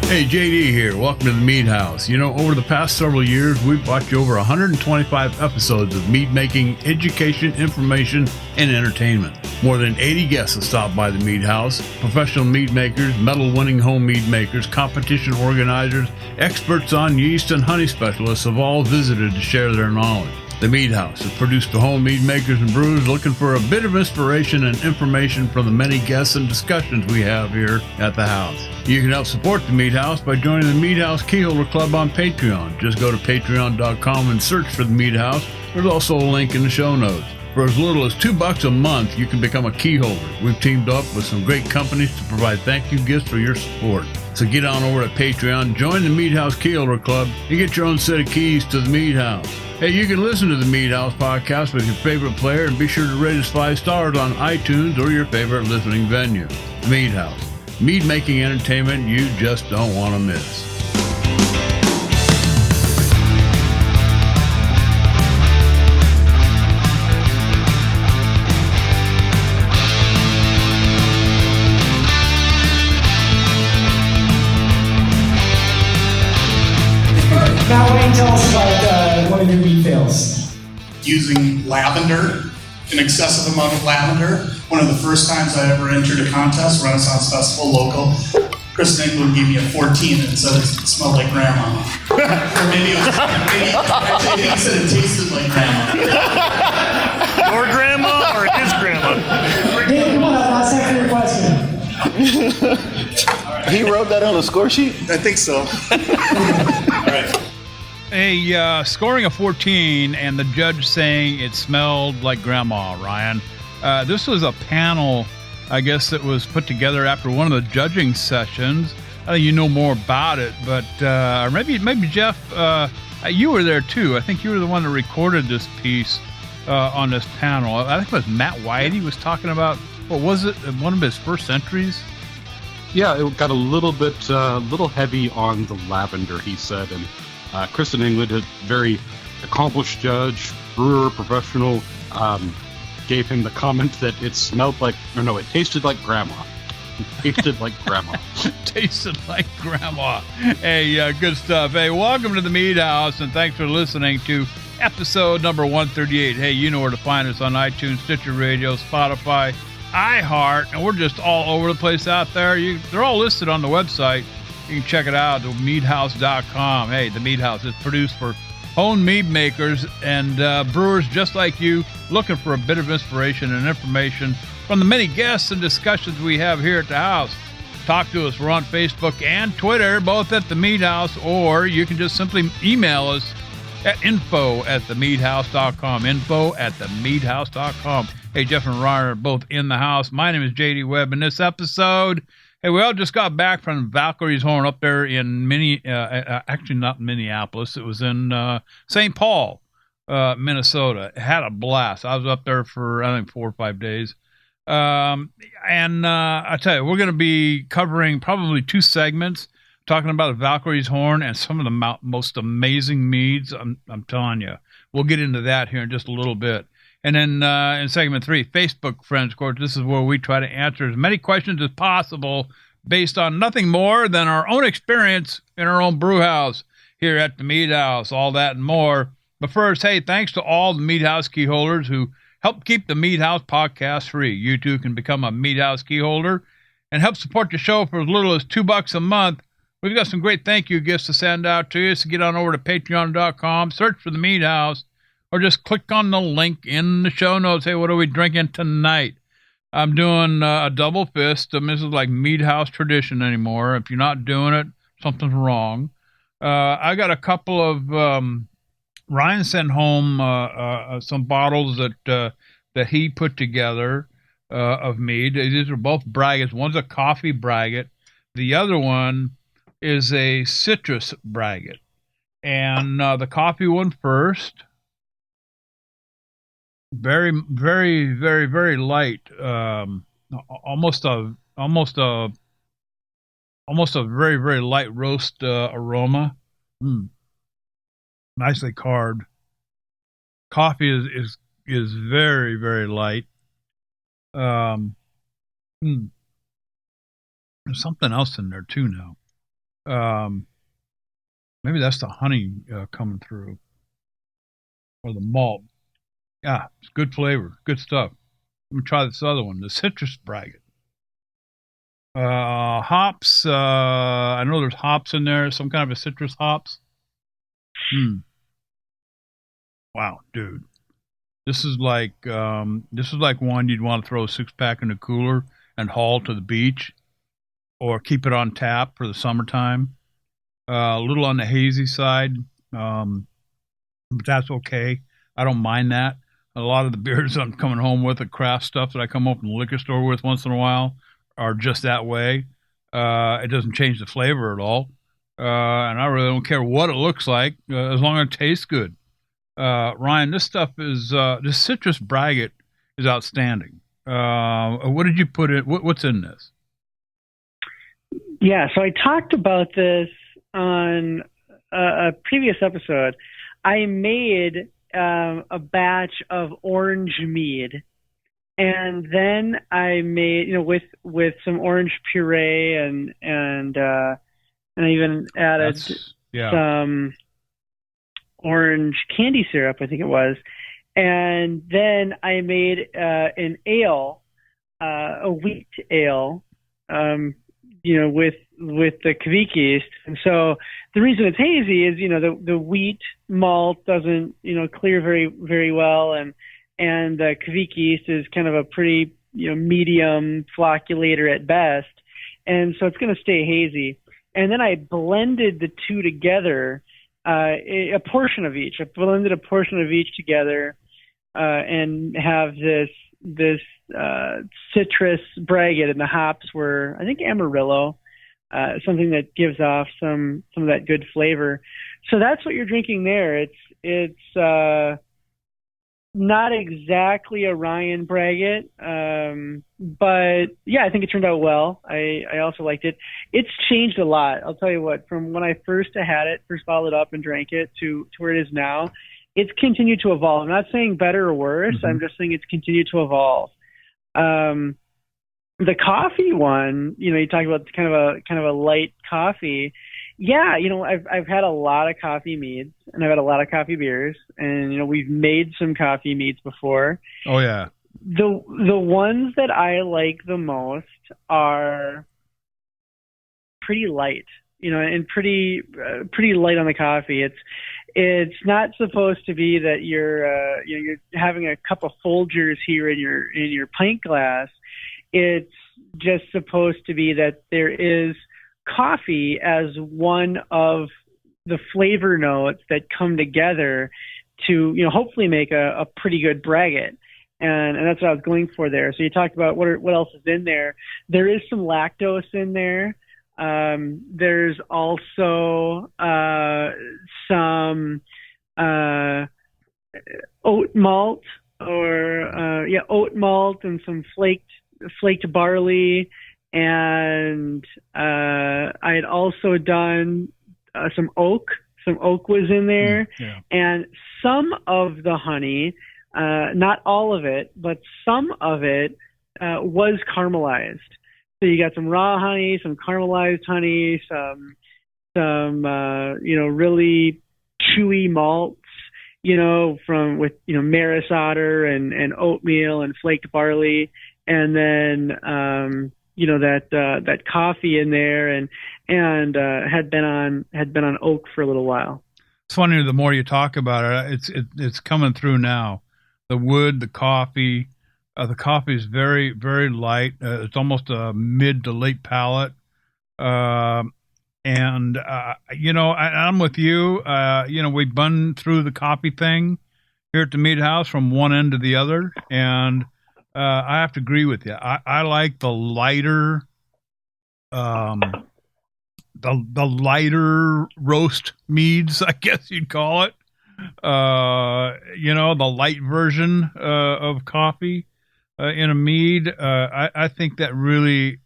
Hey, JD here. Welcome to the Mead House. You know, over the past several years, we've brought you over 125 episodes of mead making, education, information, and entertainment. More than 80 guests have stopped by the Mead House. Professional mead makers, medal-winning home mead makers, competition organizers, experts on yeast and honey specialists have all visited to share their knowledge. The Mead House is produced for home mead makers and brewers looking for a bit of inspiration and information from the many guests and discussions we have here at the house. You can help support the Mead House by joining the Mead House Keyholder Club on Patreon. Just go to patreon.com and search for the Mead House. There's also a link in the show notes. For as little as $2 a month, you can become a key holder. We've teamed up with some great companies to provide thank you gifts for your support. So get on over to Patreon, join the Mead House Keyholder Club, and get your own set of keys to the Mead House. Hey, you can listen to the Mead House podcast with your favorite player and be sure to rate us 5 stars on iTunes or your favorite listening venue. Mead House. Mead making entertainment you just don't want to miss. Now, why don't you tell us about one of your mead fails? Using lavender, an excessive amount of lavender. One of the first times I ever entered a contest, Renaissance Festival local, Chris England gave me a 14 and said it smelled like grandma. Or maybe it was, actually he said it tasted like grandma. Your grandma or his grandma? Dave, come on up, last time for your question. He wrote that on a score sheet? I think so. All right. Scoring a 14 and the judge saying it smelled like grandma, Ryan. This was a panel, I guess, that was put together after one of the judging sessions. I think you know more about it, but maybe Jeff, you were there too. I think you were the one that recorded this piece on this panel. I think it was Matt Whitey was talking about, what was it, one of his first entries? Yeah, it got a little heavy on the lavender, he said, and Kristen England, a very accomplished judge, brewer, professional, gave him the comment that it tasted like grandma. It tasted like grandma. Tasted like grandma. Hey, good stuff. Hey, welcome to the Mead House, and thanks for listening to episode number 138. Hey, you know where to find us on iTunes, Stitcher Radio, Spotify, iHeart, and we're just all over the place out there. They're all listed on the website. You can check it out at meadhouse.com. Hey, the Mead House is produced for home mead makers and brewers just like you, looking for a bit of inspiration and information from the many guests and discussions we have here at the house. Talk to us. We're on Facebook and Twitter, both at the Mead House, or you can just simply email us at info@themeadhouse.com. info@themeadhouse.com. Hey, Jeff and Ryan are both in the house. My name is JD Webb. In this episode, hey, we all just got back from Valkyrie's Horn up there in actually not Minneapolis. It was in St. Paul, Minnesota. Had a blast. I was up there for, I think, 4 or 5 days. I tell you, we're going to be covering probably 2 segments, talking about Valkyrie's Horn and some of the most amazing meads. I'm telling you. We'll get into that here in just a little bit. And then in segment 3, Facebook friends, of course, this is where we try to answer as many questions as possible based on nothing more than our own experience in our own brew house here at the Mead House, all that and more. But first, hey, thanks to all the Mead House key holders who help keep the Mead House podcast free. You too can become a Mead House key holder and help support the show for as little as $2 a month. We've got some great thank you gifts to send out to you, so get on over to patreon.com, search for the Mead House, or just click on the link in the show notes. Hey, what are we drinking tonight? I'm doing a double fist. This is like Mead House tradition anymore. If you're not doing it, something's wrong. I got a couple of Ryan sent home some bottles that he put together of mead. These are both braggots. One's a coffee braggot. The other one is a citrus braggot. And the coffee one first. Very, very, very, very light. Almost a very, very light roast aroma. Nicely carved. Coffee is very, very light. There's something else in there too now. Maybe that's the honey coming through, or the malt. Yeah, it's good flavor, good stuff. Let me try this other one, the citrus braggot. Hops. I know there's hops in there, some kind of a citrus hops. Wow, dude. This is like one you'd want to throw a 6-pack in the cooler and haul to the beach, or keep it on tap for the summertime. A little on the hazy side, but that's okay. I don't mind that. A lot of the beers I'm coming home with, the craft stuff that I come home from the liquor store with once in a while, are just that way. It doesn't change the flavor at all, and I really don't care what it looks like as long as it tastes good. Ryan, this stuff is this citrus braggot is outstanding. What did you put in? What's in this? Yeah, so I talked about this on a previous episode. I made a batch of orange mead, and then I made, with some orange puree and I even added some orange candy syrup, I think it was. And then I made an ale, a wheat ale, with the Kvik yeast. And so the reason it's hazy is, the wheat malt doesn't, clear very, very well. And the Kvik yeast is kind of a pretty, medium flocculator at best. And so it's going to stay hazy. And then I blended the two together, a portion of each. I blended a portion of each together, and have this citrus braggot, and the hops were, I think, Amarillo, something that gives off some of that good flavor. So that's what you're drinking there. It's not exactly a Ryan braggot, but yeah, I think it turned out well. I also liked it. It's changed a lot. I'll tell you what, from when I first followed up and drank it to where it is now, it's continued to evolve. I'm not saying better or worse. Mm-hmm. I'm just saying it's continued to evolve. The coffee one, you talk about kind of a light coffee. Yeah, I've had a lot of coffee meads, and I've had a lot of coffee beers, and we've made some coffee meads before. Oh yeah. The ones that I like the most are pretty light, and pretty light on the coffee. It's not supposed to be that you're having a cup of Folgers here in your pint glass. It's just supposed to be that there is coffee as one of the flavor notes that come together to, hopefully make a pretty good braggot. And that's what I was going for there. So you talked about what else is in there. There is some lactose in there. There's also some oat malt oat malt and some flaked barley. And I had also done some oak. Some oak was in there. Yeah. And some of the honey, not all of it, but some of it was caramelized. So you got some raw honey, some caramelized honey, some really chewy malts, with Maris Otter and oatmeal and flaked barley, and then that coffee in there, and had been on oak for a little while. It's funny, the more you talk about it, it's coming through now. The wood, the coffee. The coffee is very, very light. It's almost a mid to late palate. I'm with you. We've been through the coffee thing here at the Mead House from one end to the other. And I have to agree with you. I like the lighter, the lighter roast meads, I guess you'd call it. The light version of coffee. In a mead, I think that really,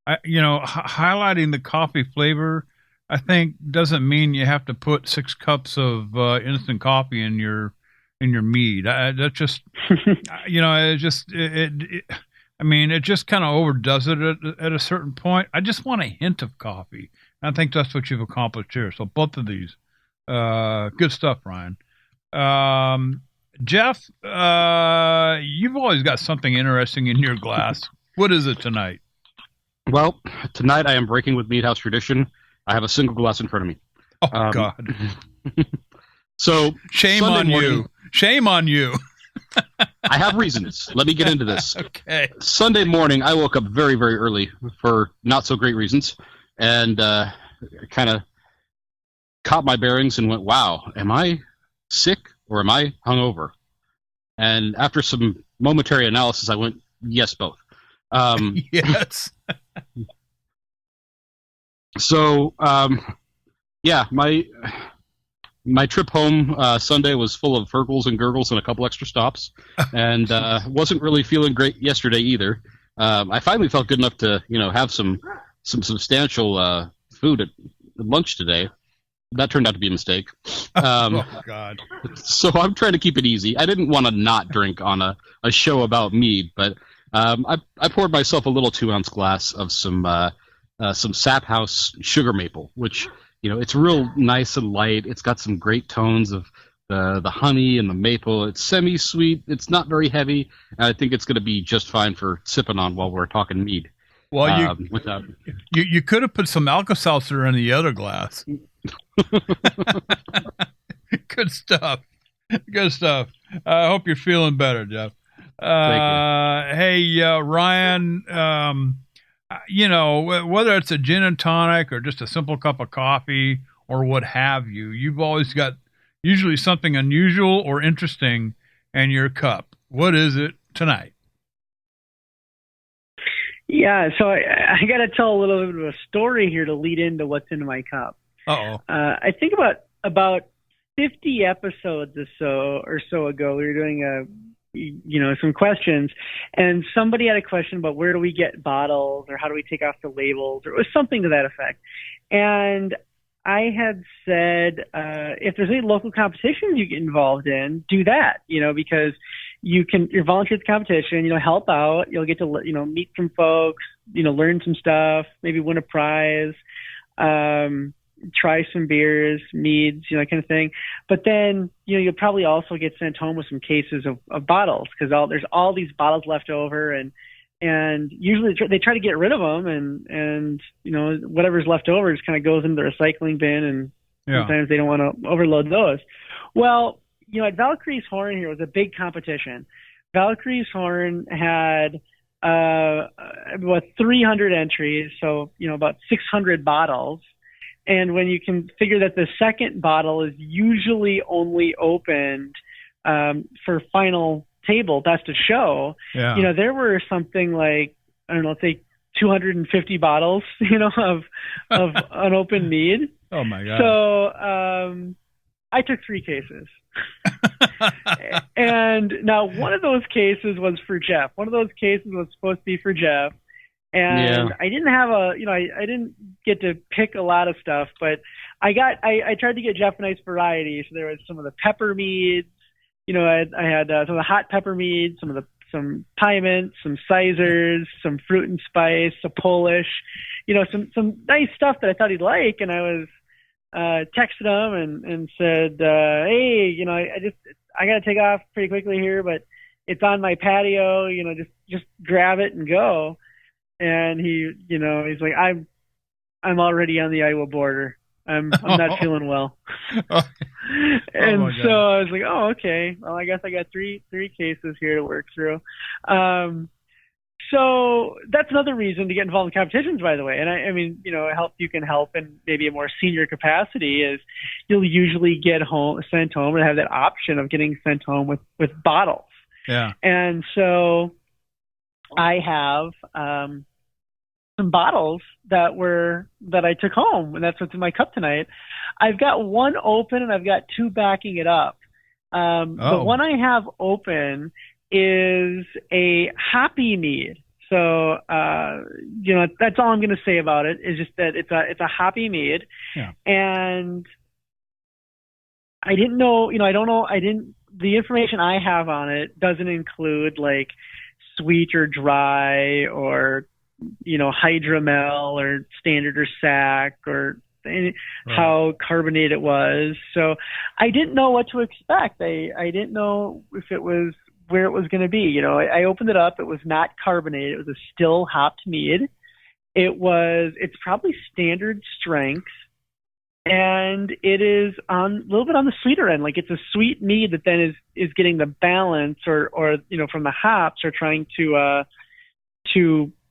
highlighting the coffee flavor, I think doesn't mean you have to put 6 cups of instant coffee in your mead. That's just, it just kind of overdoes it at a certain point. I just want a hint of coffee, I think that's what you've accomplished here. So both of these, good stuff, Ryan. Jeff, you've always got something interesting in your glass. What is it tonight? Well, tonight I am breaking with Mead House tradition. I have a single glass in front of me. Oh, God. So Shame Sunday on morning, you. Shame on you. I have reasons. Let me get into this. Okay. Sunday morning, I woke up very, very early for not so great reasons, and kind of caught my bearings and went, wow, am I sick or am I hungover? And after some momentary analysis, I went, yes, both. Yes. So, yeah, my trip home Sunday was full of Fergles and gurgles and a couple extra stops, and wasn't really feeling great yesterday either. I finally felt good enough to have some substantial food at lunch today. That turned out to be a mistake. Oh, God. So I'm trying to keep it easy. I didn't want to not drink on a show about mead, but I poured myself a little 2-ounce glass of some Sap House Sugar Maple, which it's real nice and light. It's got some great tones of the honey and the maple. It's semi-sweet. It's not very heavy. And I think it's going to be just fine for sipping on while we're talking mead. Well, you could have put some Alka-Seltzer in the other glass. Good stuff. Good stuff. I hope you're feeling better, Jeff. Thank you. Hey, Ryan, whether it's a gin and tonic or just a simple cup of coffee or what have you, you've always got usually something unusual or interesting in your cup. What is it tonight? Yeah, so I got to tell a little bit of a story here to lead into what's in my cup. Uh-oh. I think about 50 episodes or so ago, we were doing some questions, and somebody had a question about where do we get bottles or how do we take off the labels, or it was something to that effect. And I had said, if there's any local competitions you get involved in, do that, because you're volunteer at the competition, help out, you'll get to, meet some folks, learn some stuff, maybe win a prize, try some beers, meads, kind of thing. But then, you'll probably also get sent home with some cases of bottles, because there's all these bottles left over, and usually they try to get rid of them, and whatever's left over just kind of goes into the recycling bin, and sometimes they don't want to overload those. Well, at Valkyrie's Horn here was a big competition. Valkyrie's Horn had about 300 entries, so about 600 bottles. And when you can figure that the second bottle is usually only opened for final table, best of show, there were something like, I don't know, say 250 bottles, of unopened mead. Oh my God. So I took 3 cases. And now one of those cases was for Jeff. One of those cases was supposed to be for Jeff. And I didn't have I didn't get to pick a lot of stuff, but I tried to get Jeff a nice variety. So there was some of the pepper meads, I had some of the hot pepper meads, some piment, some Sizers, some fruit and spice, a Polish, some nice stuff that I thought he'd like. And I was texted him and said, hey, I got to take off pretty quickly here, but it's on my patio, just grab it and go. And he's like, I'm already on the Iowa border. I'm not feeling well. And so I was like, oh, okay. Well, I guess I got three cases here to work through. So that's another reason to get involved in competitions, by the way. And I mean, you can help in maybe a more senior capacity is you'll usually get sent home and have that option of getting sent home with bottles. Yeah. And so I have some bottles that I took home, and that's what's in my cup tonight. I've got one open and I've got 2 backing it up. The one I have open is a hoppy mead. So that's all I'm going to say about it, is just that it's a hoppy mead. Yeah. And I didn't know, the information I have on it doesn't include like sweet or dry or hydromel or standard or sac or how carbonated it was. So I didn't know what to expect. I didn't know if it was where it was going to be. I opened it up. It was not carbonated. It was a still hopped mead. It's probably standard strength, and it is a little bit on the sweeter end. Like, it's a sweet mead that then is getting the balance or from the hops are trying to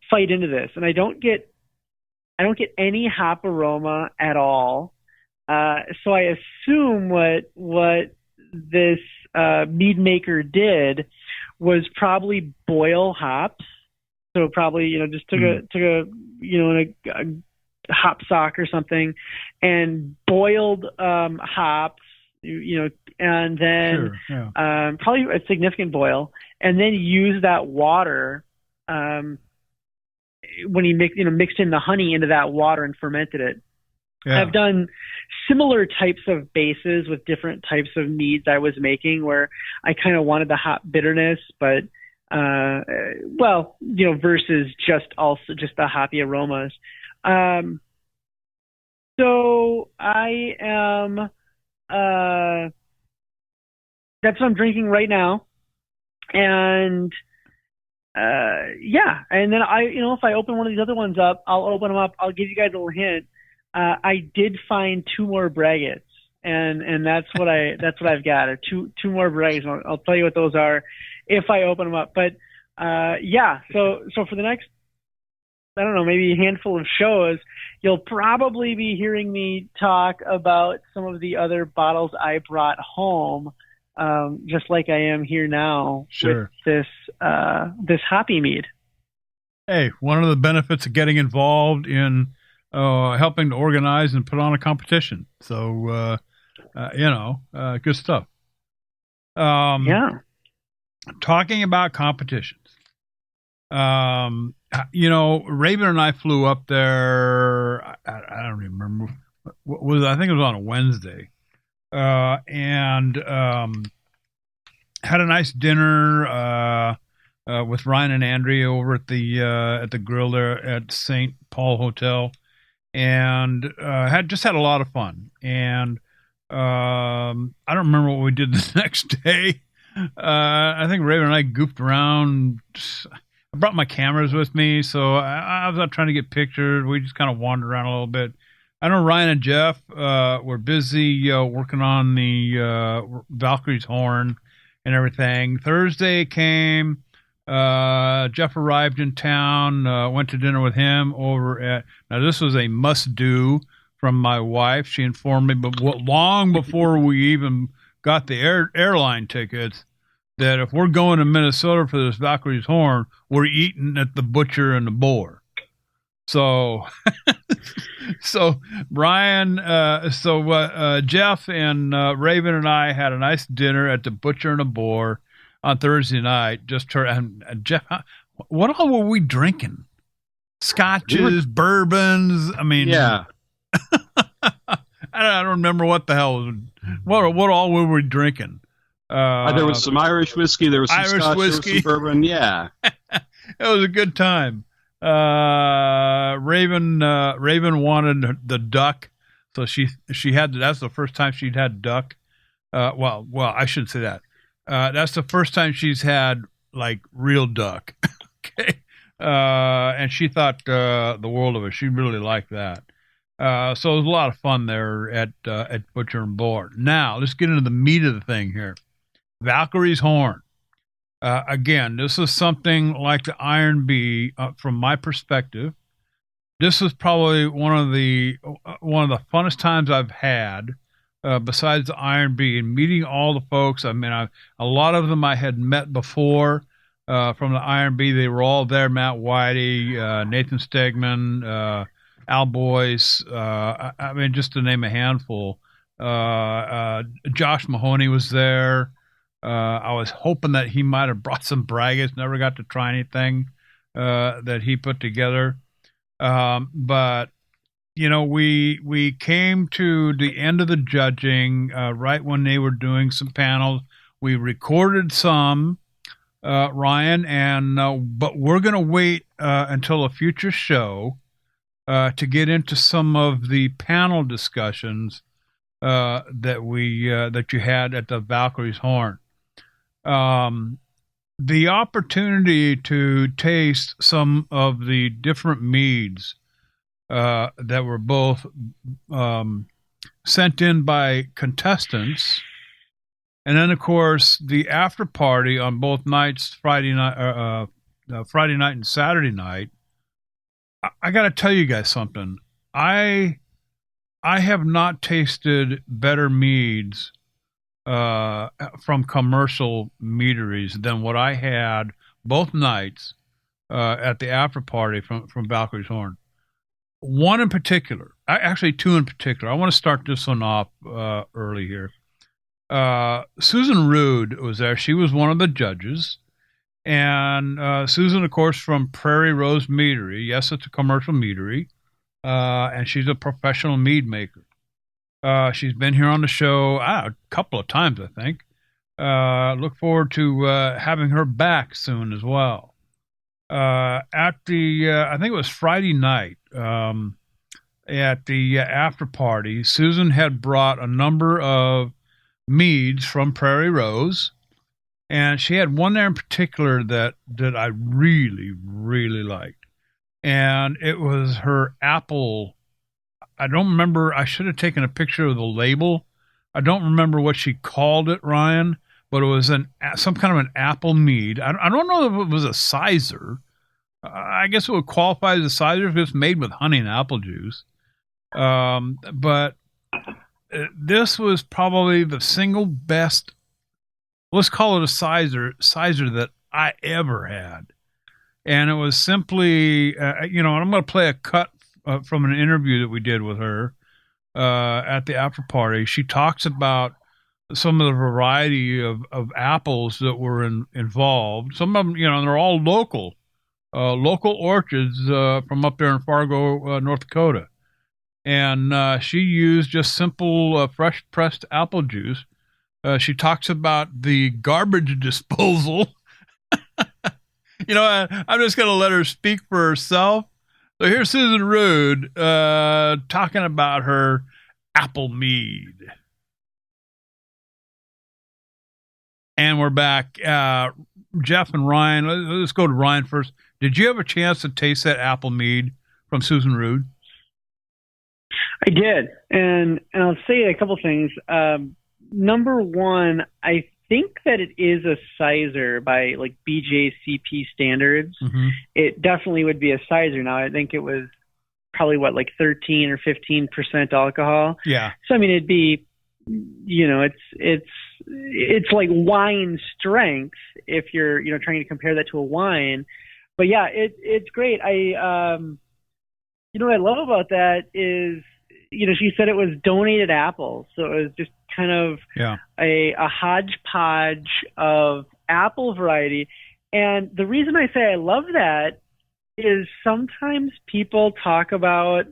fight into this. And I don't get any hop aroma at all. So I assume what this mead maker did was probably boil hops. So probably, just took a in a hop sock or something and boiled hops, and then probably a significant boil, and then used that water when he mixed in the honey into that water and fermented it. Yeah. I've done similar types of bases with different types of meads I was making where I kind of wanted the hop bitterness, but versus just the hoppy aromas. So I am, that's what I'm drinking right now. And, and then if I open one of these other ones up, I'll open them up. I'll give you guys a little hint. I did find 2 more braggots, and that's what I've got, are two more braggots. I'll tell you what those are if I open them up. But, so for the next, I don't know, maybe a handful of shows, you'll probably be hearing me talk about some of the other bottles I brought home, just like I am here now with this hoppy mead. Hey, one of the benefits of getting involved in helping to organize and put on a competition. So, good stuff. Talking about competitions. Raven and I flew up there. I don't remember. I think it was on a Wednesday, and had a nice dinner with Ryan and Andrea over at the grill there at St. Paul Hotel, and had a lot of fun. And I don't remember what we did the next day. I think Raven and I goofed around. I brought my cameras with me, so I was out trying to get pictures. We just kind of wandered around a little bit. I know Ryan and Jeff were busy working on the Valkyrie's horn and everything. Thursday came. Jeff arrived in town, went to dinner with him over at, now this was a must-do from my wife. She informed me, but long before we even got the airline tickets, that if we're going to Minnesota for this Valkyrie's horn, we're eating at the Butcher and the Boar. So, Jeff and Raven and I had a nice dinner at the Butcher and the Boar on Thursday night. And Jeff, what all were we drinking? Scotches, bourbons. I mean, yeah. I don't remember what the hell what all were we drinking. There was some Irish whiskey. There was some Irish Scotch, whiskey. There was some bourbon. Yeah, it was a good time. Raven wanted the duck, so she had. That's the first time she'd had duck. Well, I shouldn't say that. That's the first time she's had like real duck. Okay, and she thought the world of it. She really liked that. So it was a lot of fun there at Butcher and Boar. Now let's get into the meat of the thing here. Valkyrie's horn. Again, this is something like the Iron Bee. From my perspective, this is probably one of the funnest times I've had. Besides the Iron Bee, and meeting all the folks. I mean, a lot of them I had met before from the Iron Bee. They were all there. Matt Whitey, Nathan Stegman, Al Boyce. I mean, just to name a handful. Josh Mahoney was there. I was hoping that he might have brought some braggots. Never got to try anything that he put together. But we came to the end of the judging right when they were doing some panels. We recorded some. Ryan, and but we're going to wait until a future show to get into some of the panel discussions that you had at the Valkyrie's Horn. The opportunity to taste some of the different meads that were both sent in by contestants, and then of course the after party on both nights, Friday night and Saturday night. I got to tell you guys something. I have not tasted better meads from commercial meaderies than what I had both nights at the after party from Valkyrie's Horn. One in particular, actually two in particular. I want to start this one off early here. Susan Rude was there. She was one of the judges. And Susan, of course, from Prairie Rose Meadery. Yes, it's a commercial meadery. And she's a professional mead maker. She's been here on the show a couple of times, I think. Look forward to having her back soon as well. At the, I think it was Friday night, at the after party, Susan had brought a number of meads from Prairie Rose. And she had one there in particular that I really, really liked. And it was her apple. I don't remember. I should have taken a picture of the label. I don't remember what she called it, Ryan, but it was some kind of an apple mead. I don't know if it was a sizer. I guess it would qualify as a sizer if it's made with honey and apple juice. But this was probably the single best, let's call it a sizer that I ever had. And it was simply, and I'm going to play a cut from an interview that we did with her at the after party. She talks about some of the variety of apples that were involved. Some of them, they're all local orchards from up there in Fargo, North Dakota. And she used just simple fresh pressed apple juice. She talks about the garbage disposal. I'm just going to let her speak for herself. So here's Susan Rude talking about her apple mead. And we're back. Jeff and Ryan, let's go to Ryan first. Did you have a chance to taste that apple mead from Susan Rude? I did. And I'll say a couple things. Number one, I think that it is a sizer by like BJCP standards. Mm-hmm. It definitely would be a sizer. Now, I think it was probably 13 or 15% alcohol. Yeah. So, I mean, it'd be, it's like wine strength if you're, trying to compare that to a wine. But yeah, it's great. What I love about that is, she said it was donated apples. So it was just kind of a hodgepodge of apple variety. And the reason I say I love that is sometimes people talk about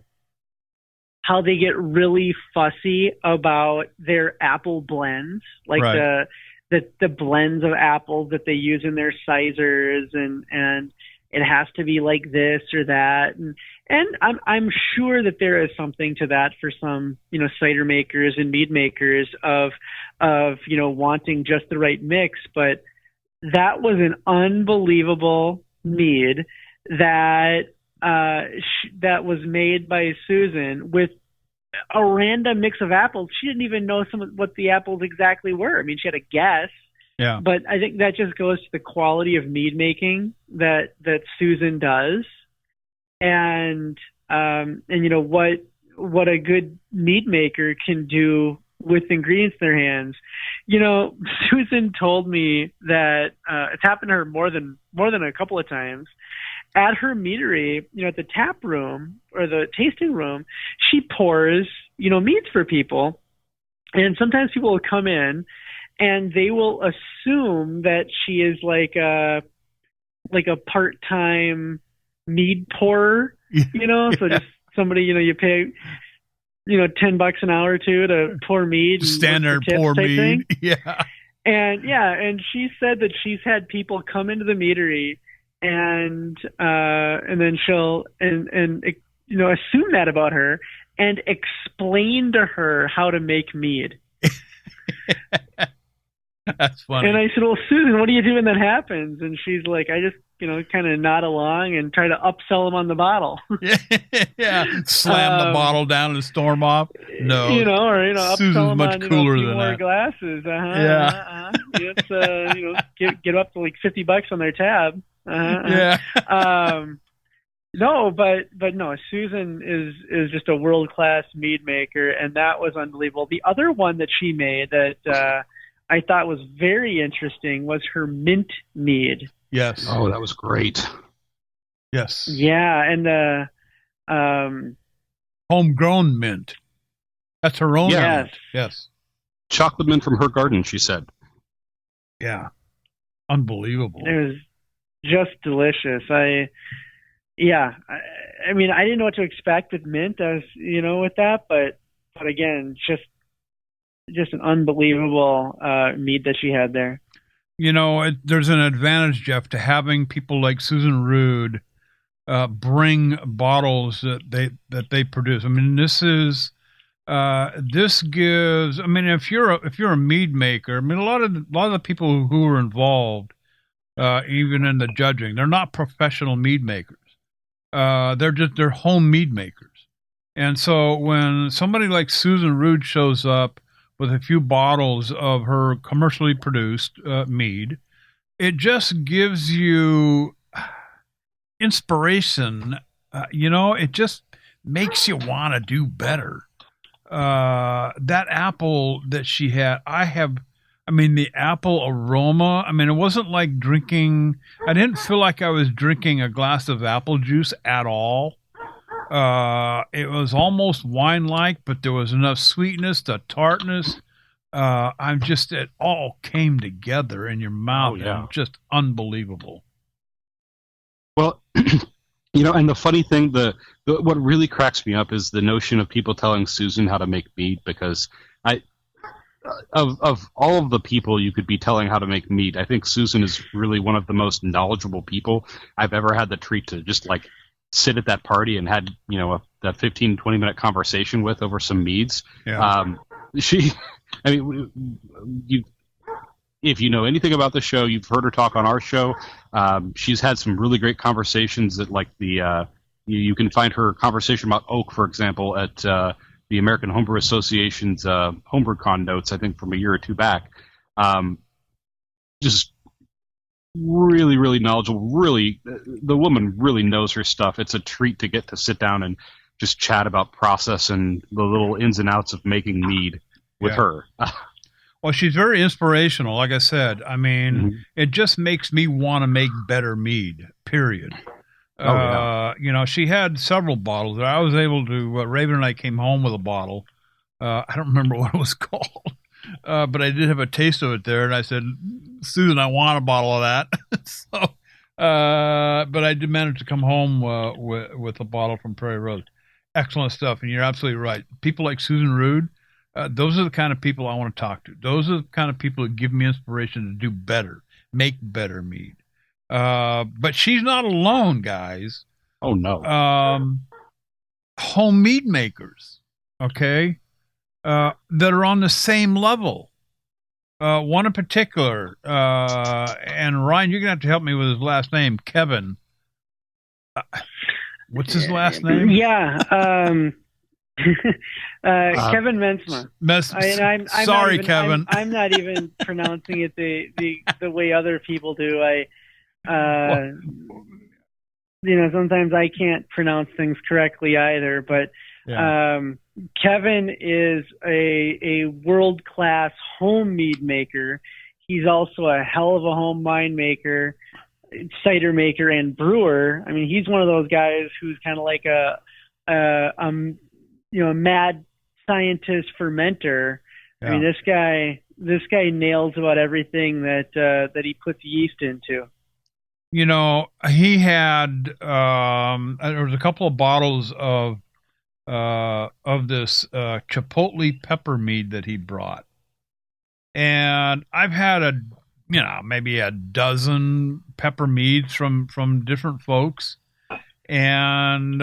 how they get really fussy about their apple blends, like right. the blends of apples that they use in their sizers, and it has to be like this or that. And I'm sure that there is something to that for some, cider makers and mead makers of wanting just the right mix. But that was an unbelievable mead that was made by Susan with a random mix of apples. She didn't even know what the apples exactly were. I mean, she had a guess. Yeah. But I think that just goes to the quality of mead making that Susan does. And what a good mead maker can do with ingredients in their hands. Susan told me that it's happened to her more than a couple of times. At her meadery, at the tap room or the tasting room, she pours, meads for people. And sometimes people will come in and they will assume that she is like a part-time mead pourer, so just somebody, you pay, $10 an hour or two to pour mead. Stand there and pour mead. Yeah. and she said that she's had people come into the meadery and then she'll assume that about her and explain to her how to make mead. That's funny. And I said, well, Susan, what do you do when that happens? And she's like, I just, kind of nod along and try to upsell them on the bottle. Yeah. Slam the bottle down and storm off. No. Upsell Susan's them much on, cooler a few than more that. glasses. Yeah. It's, get up to like $50 on their tab. Yeah. No, but no, Susan is just a world-class mead maker, and that was unbelievable. The other one that she made that I thought was very interesting was her mint mead. Yes. Oh, that was great. Yes. Yeah, and homegrown mint. That's her own. Yeah. Mint. Yes. Chocolate mint from her garden, she said. Yeah. Unbelievable. It was just delicious. I mean, I didn't know what to expect with mint. I was, with that, but again, just an unbelievable mead that she had there. There's an advantage, Jeff, to having people like Susan Rude bring bottles that they produce. I mean, this gives. I mean, if you're a mead maker, I mean, a lot of the people who are involved, even in the judging, they're not professional mead makers. They're home mead makers, and so when somebody like Susan Rude shows up with a few bottles of her commercially produced mead, it just gives you inspiration. It just makes you want to do better. That apple that she had, the apple aroma, it wasn't like drinking, I didn't feel like I was drinking a glass of apple juice at all. It was almost wine-like, but there was enough sweetness, the tartness. It all came together in your mouth. Oh, yeah. And just unbelievable. Well, and the funny thing, what really cracks me up is the notion of people telling Susan how to make mead, because of all of the people you could be telling how to make mead, I think Susan is really one of the most knowledgeable people I've ever had the treat to just like sit at that party and had, that 15, 20-minute conversation with over some meads. Yeah. If you know anything about the show, you've heard her talk on our show. She's had some really great conversations that, like you can find her conversation about oak, for example, at the American Homebrew Association's HomebrewCon notes, I think from a year or two back. Just really, really knowledgeable. Really, the woman really knows her stuff. It's a treat to get to sit down and just chat about process and the little ins and outs of making mead with her. Well, she's very inspirational. Like I said, It just makes me want to make better mead, period. She had several bottles. I was able to, Raven and I came home with a bottle. I don't remember what it was called, but I did have a taste of it there. And I said, Susan, I want a bottle of that. But I did manage to come home with a bottle from Prairie Rose. Excellent stuff. And you're absolutely right. People like Susan Rude, those are the kind of people I want to talk to. Those are the kind of people that give me inspiration to do better, make better mead. But she's not alone, guys. Oh, no. Home mead makers, okay, that are on the same level. One in particular, and Ryan, you're going to have to help me with his last name, Kevin. What's his last name? Yeah. Kevin Mensma. Sorry, Kevin. I'm not even pronouncing it the way other people do. Sometimes I can't pronounce things correctly either, but Kevin is a world-class home mead maker. He's also a hell of a home wine maker, cider maker, and brewer. He's one of those guys who's kind of like a mad scientist fermenter. Yeah. This guy nails about everything that he puts yeast into. He had there was a couple of bottles of this chipotle pepper mead that he brought, And I've had maybe a dozen pepper meads from different folks. And,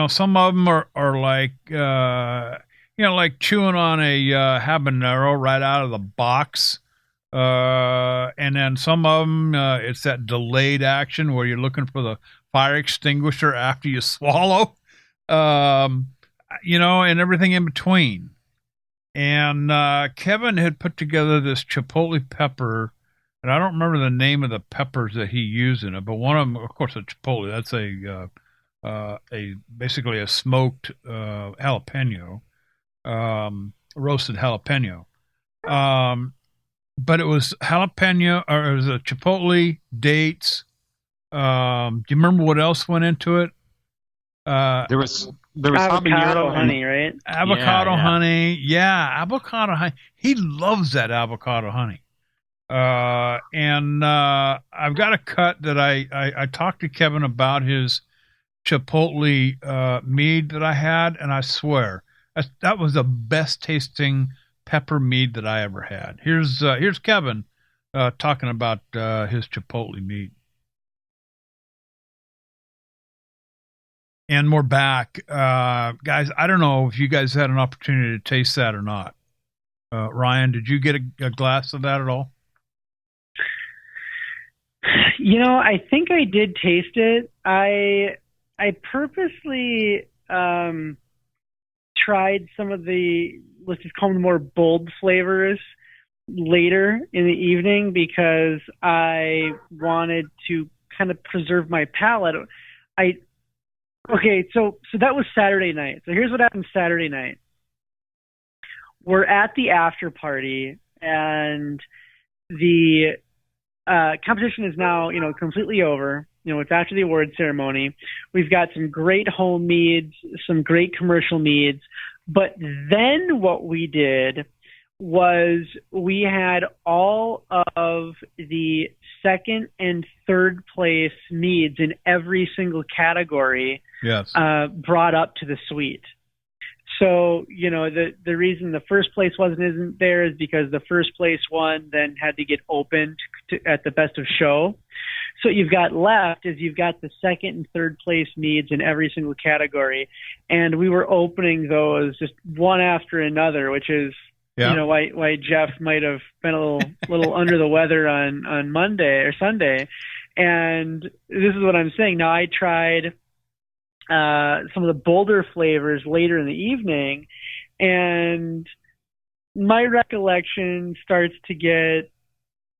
some of them are like, like chewing on a habanero right out of the box. And then some of them, it's that delayed action where you're looking for the fire extinguisher after you swallow, and everything in between. And Kevin had put together this chipotle pepper, and I don't remember the name of the peppers that he used in it, but one of them, of course, a chipotle. That's basically a smoked jalapeno, roasted jalapeno. But it was jalapeno, or it was a chipotle, dates. Do you remember what else went into it? There was avocado habanero honey, right? Avocado honey. Yeah, avocado honey. He loves that avocado honey. And I've got a cut that I talked to Kevin about his chipotle mead that I had, and I swear that was the best tasting pepper mead that I ever had. Here's Kevin talking about his chipotle mead. And we're back. Guys, I don't know if you guys had an opportunity to taste that or not. Ryan, did you get a glass of that at all? I think I did taste it. I purposely tried some of the, let's just call them more bold flavors later in the evening because I wanted to kind of preserve my palate. Okay, so that was Saturday night. So here's what happened Saturday night. We're at the after party, and the competition is now, completely over. It's after the award ceremony. We've got some great home meads, some great commercial meads. But then what we did was we had all of the second and third place meads in every single category brought up to the suite. So, the reason the first place isn't there is because the first place one then had to get opened at the best of show. So you've got the second and third place meads in every single category. And we were opening those just one after another, which is, why Jeff might have been a little under the weather on Monday or Sunday. And this is what I'm saying. Now, I tried some of the bolder flavors later in the evening, and my recollection starts to get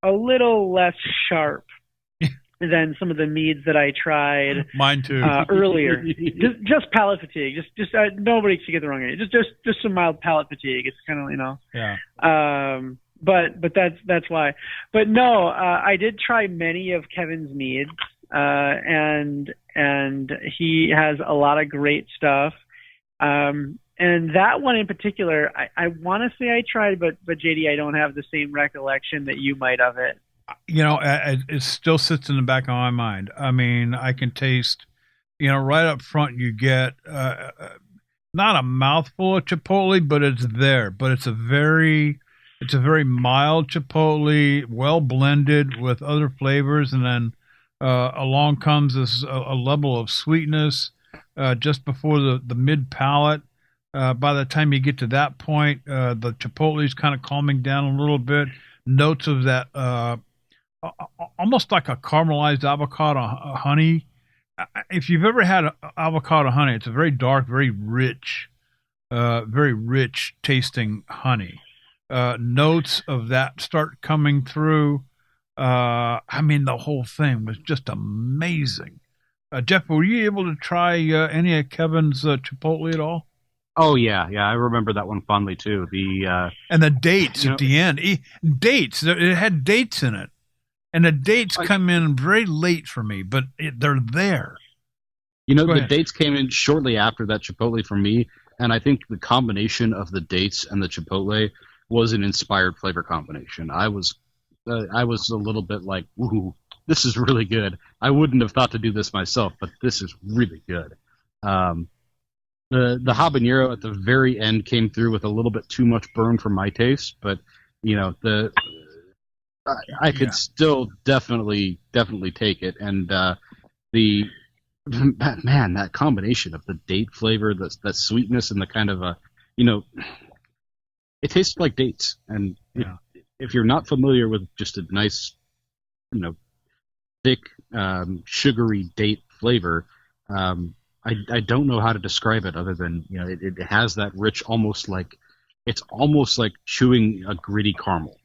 a little less sharp than some of the meads that I tried. Mine too. Earlier. just palate fatigue. Just nobody should get the wrong idea. Just some mild palate fatigue. It's kind of Yeah. But that's why. But no, I did try many of Kevin's meads, and he has a lot of great stuff. And that one in particular, I want to say I tried, but JD, I don't have the same recollection that you might of it. It still sits in the back of my mind. I mean, I can taste, right up front you get not a mouthful of chipotle, but it's there. But it's a very mild chipotle, well blended with other flavors, and then along comes this a level of sweetness just before the mid palate. By the time you get to that point, the chipotle is kind of calming down a little bit. Notes of that almost like a caramelized avocado honey. If you've ever had avocado honey, it's a very dark, very rich tasting honey. Notes of that start coming through. I mean, the whole thing was just amazing. Jeff, were you able to try any of Kevin's Chipotle at all? Oh yeah, I remember that one fondly too. And the dates at the end, dates. It had dates in it, and the dates come in very late for me, but they're there. The dates came in shortly after that Chipotle for me, and I think the combination of the dates and the Chipotle was an inspired flavor combination. I was a little bit like, ooh, this is really good. I wouldn't have thought to do this myself, but this is really good. The habanero at the very end came through with a little bit too much burn for my taste, but I could still definitely take it, and the man, that combination of the date flavor, that sweetness, and the kind of it tastes like dates. And if you're not familiar with just a nice, thick, sugary date flavor, I don't know how to describe it other than it has that rich, almost like chewing a gritty caramel.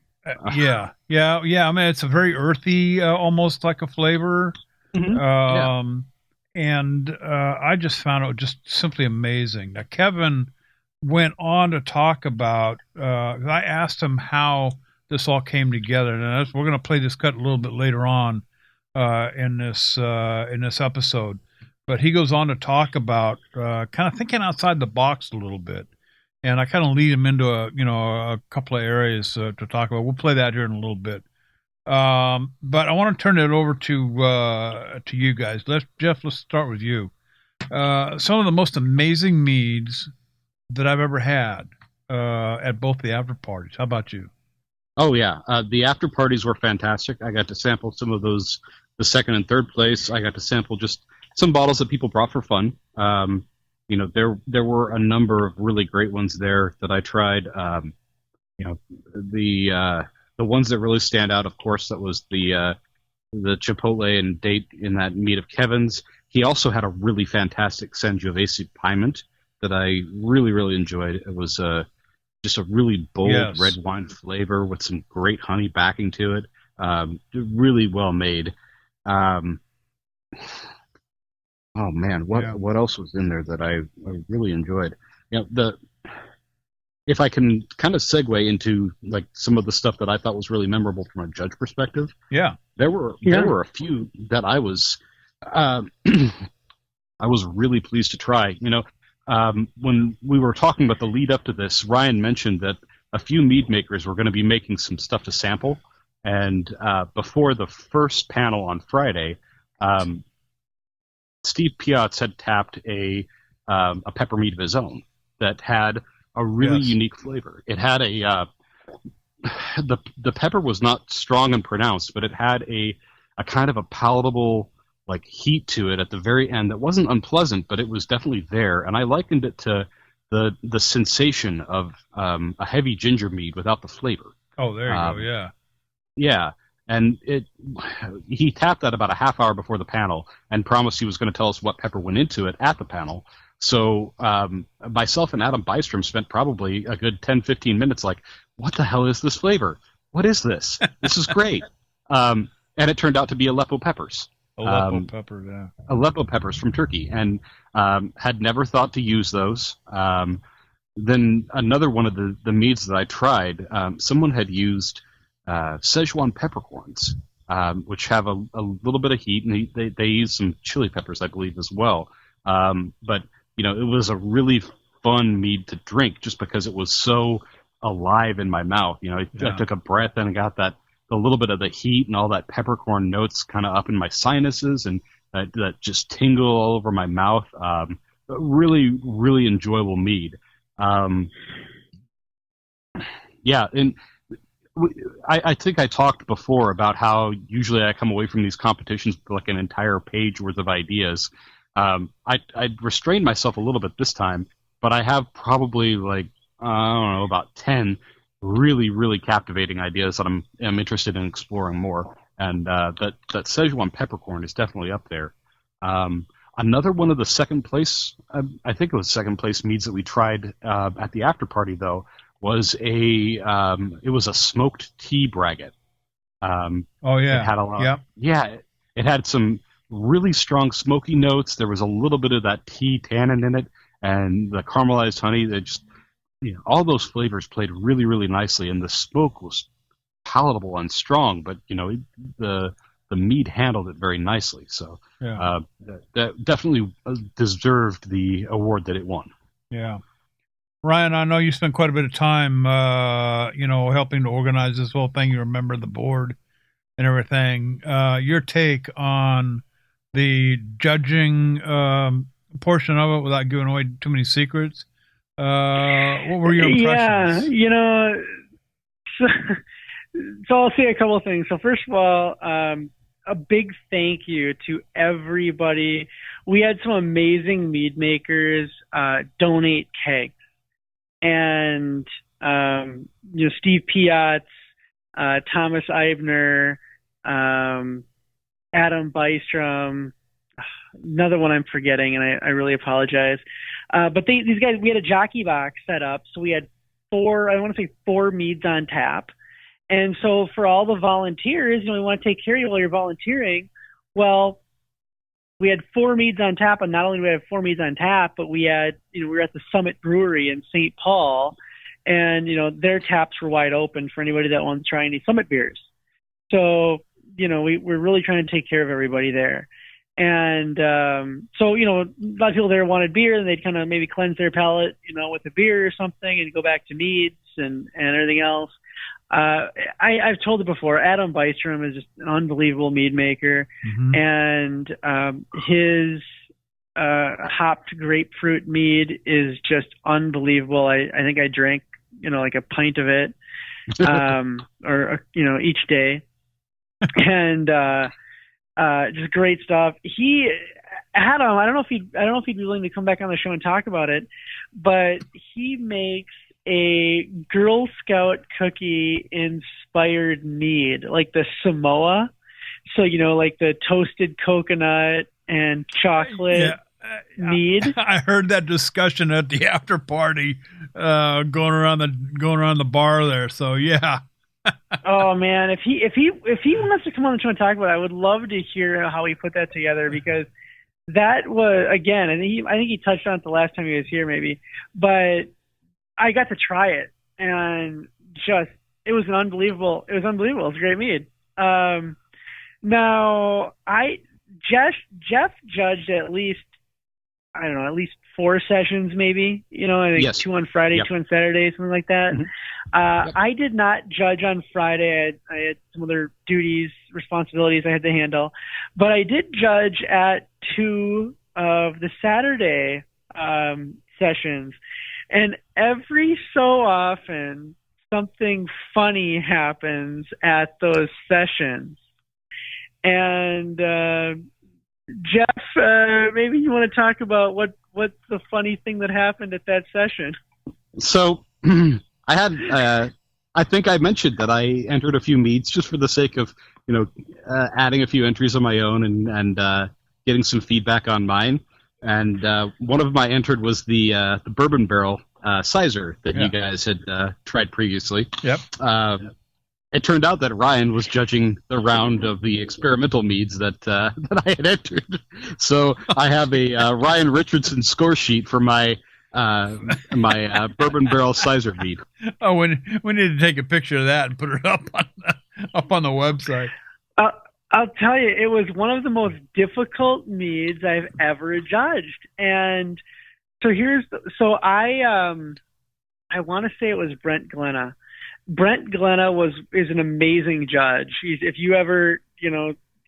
Yeah. I mean, it's a very earthy, almost like a flavor. Mm-hmm. And I just found it just simply amazing. Now, Kevin went on to talk about. I asked him how this all came together, and we're going to play this cut a little bit later on in this episode. But he goes on to talk about kind of thinking outside the box a little bit, and I kind of lead him into a couple of areas to talk about. We'll play that here in a little bit. But I want to turn it over to you guys. Jeff, let's start with you. Some of the most amazing meads that I've ever had at both the after parties. How about you? Oh yeah, the after parties were fantastic. I got to sample some of those. The second and third place, I got to sample just some bottles that people brought for fun. There were a number of really great ones there that I tried. The ones that really stand out, of course, that was the Chipotle and date in that mead of Kevin's. He also had a really fantastic Sangiovese Piment that I really, really enjoyed. It was just a really bold red wine flavor with some great honey backing to it. Really well made. Oh man, what else was in there that I really enjoyed? If I can kind of segue into like some of the stuff that I thought was really memorable from a judge perspective. Yeah. There were a few that I was I was really pleased to try. When we were talking about the lead up to this, Ryan mentioned that a few mead makers were going to be making some stuff to sample. And before the first panel on Friday, Steve Piatz had tapped a pepper mead of his own that had a really unique flavor. It had the pepper was not strong and pronounced, but it had a kind of a palatable like heat to it at the very end that wasn't unpleasant, but it was definitely there. And I likened it to the sensation of a heavy ginger mead without the flavor. Oh, there you go. Yeah. Yeah. And he tapped that about a half hour before the panel and promised he was going to tell us what pepper went into it at the panel. So myself and Adam Bystrom spent probably a good 10, 15 minutes like, what the hell is this flavor? What is this? This is great. And it turned out to be Aleppo peppers. Aleppo pepper, yeah. Aleppo peppers from Turkey. And had never thought to use those. Then another one of the meads that I tried, someone had used Szechuan peppercorns, which have a little bit of heat, and they use some chili peppers, I believe, as well. But it was a really fun mead to drink just because it was so alive in my mouth. I took a breath and got a little bit of the heat and all that peppercorn notes kind of up in my sinuses, and that just tingle all over my mouth. Really, really enjoyable mead. And I think I talked before about how usually I come away from these competitions with like an entire page worth of ideas. I restrained myself a little bit this time, but I have probably about 10 really, really captivating ideas that I'm interested in exploring more. And that Szechuan peppercorn is definitely up there. Another one of the second place, I think it was second place meads that we tried at the after party though, was it was a smoked tea braggot. It had a lot. Yeah, it had some really strong smoky notes. There was a little bit of that tea tannin in it, and the caramelized honey. That just all those flavors played really, really nicely, and the smoke was palatable and strong. But the mead handled it very nicely. So that definitely deserved the award that it won. Yeah. Ryan, I know you spent quite a bit of time, helping to organize this whole thing. You're a member of the board and everything. Your take on the judging portion of it, without giving away too many secrets. What were your impressions? Yeah, so I'll say a couple of things. So first of all, a big thank you to everybody. We had some amazing mead makers donate kegs, and Steve Piatz, Thomas Eibner, Adam Bystrom, another one I'm forgetting, and I really apologize. But these guys, we had a jockey box set up, so we had four meads on tap. And so for all the volunteers, we want to take care of you while you're volunteering. Well, we had 4 meads on tap, and not only did we have 4 meads on tap, but we had, we were at the Summit Brewery in St. Paul, and, their taps were wide open for anybody that wants to try any Summit beers. So, we're really trying to take care of everybody there. And so, a lot of people there wanted beer, and they'd kind of maybe cleanse their palate, with a beer or something, and go back to meads and everything else. I've told it before, Adam Bystrom is just an unbelievable mead maker, and his hopped grapefruit mead is just unbelievable. I think I drank, like a pint of it, or, each day. And just great stuff. Adam, I don't know if he'd be willing to come back on the show and talk about it, but he makes a Girl Scout cookie inspired mead, like the Samoa. So, like the toasted coconut and chocolate mead. I heard that discussion at the after party, going around the bar there. So yeah. Oh man, if he wants to come on the show and talk about it, I would love to hear how he put that together, because that was, again, I think he touched on it the last time he was here, maybe, but I got to try it, and it was unbelievable. It was a great mead. Now Jeff judged at least 4 sessions, maybe, I think 2 on Friday, 2 on Saturday, something like that. I did not judge on Friday. I had some other duties, responsibilities I had to handle, but I did judge at 2 of the Saturday sessions, and every so often something funny happens at those sessions. And Jeff, maybe you want to talk about what's the funny thing that happened at that session? So I had, I think I mentioned that I entered a few meads just for the sake of, adding a few entries of my own and getting some feedback on mine. And one of my entered was the Bourbon Barrel Sizer that you guys had tried previously. Yep. It turned out that Ryan was judging the round of the experimental meads that I had entered. So I have a Ryan Richardson score sheet for my Bourbon Barrel Sizer mead. Oh, we need to take a picture of that and put it up on the website. I'll tell you, it was one of the most difficult meads I've ever judged. And so I want to say it was Brent Glenna. Brent Glenna is an amazing judge. If you ever,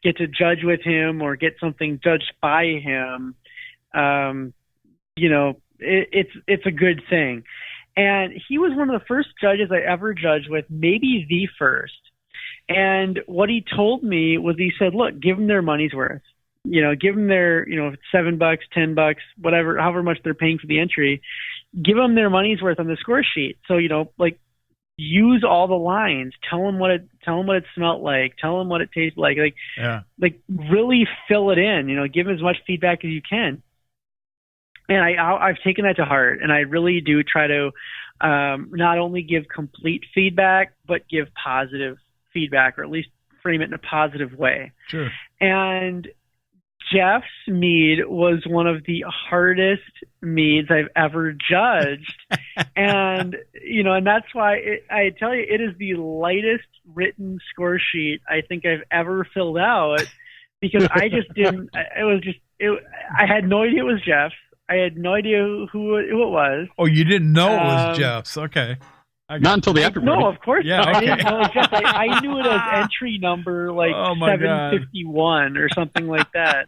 get to judge with him or get something judged by him, it's a good thing. And he was one of the first judges I ever judged with, maybe the first. And what he told me was, he said, look, give them their money's worth. Give them their, $7, $10, whatever, however much they're paying for the entry. Give them their money's worth on the score sheet. So, use all the lines. Tell them what it smelled like. Tell them what it tasted like. Like really fill it in. Give them as much feedback as you can. And I've taken that to heart, and I really do try to not only give complete feedback, but give positive feedback, or at least frame it in a positive way. Sure. And Jeff's mead was one of the hardest meads I've ever judged. and that's why I tell you, it is the lightest written score sheet I think I've ever filled out, because I just didn't, I had no idea it was Jeff. I had no idea who it was. Oh, you didn't know it was Jeff's. Okay. Not until the after party. No, of course not. I didn't know it was Jeff. I knew it as entry number 751 or something like that.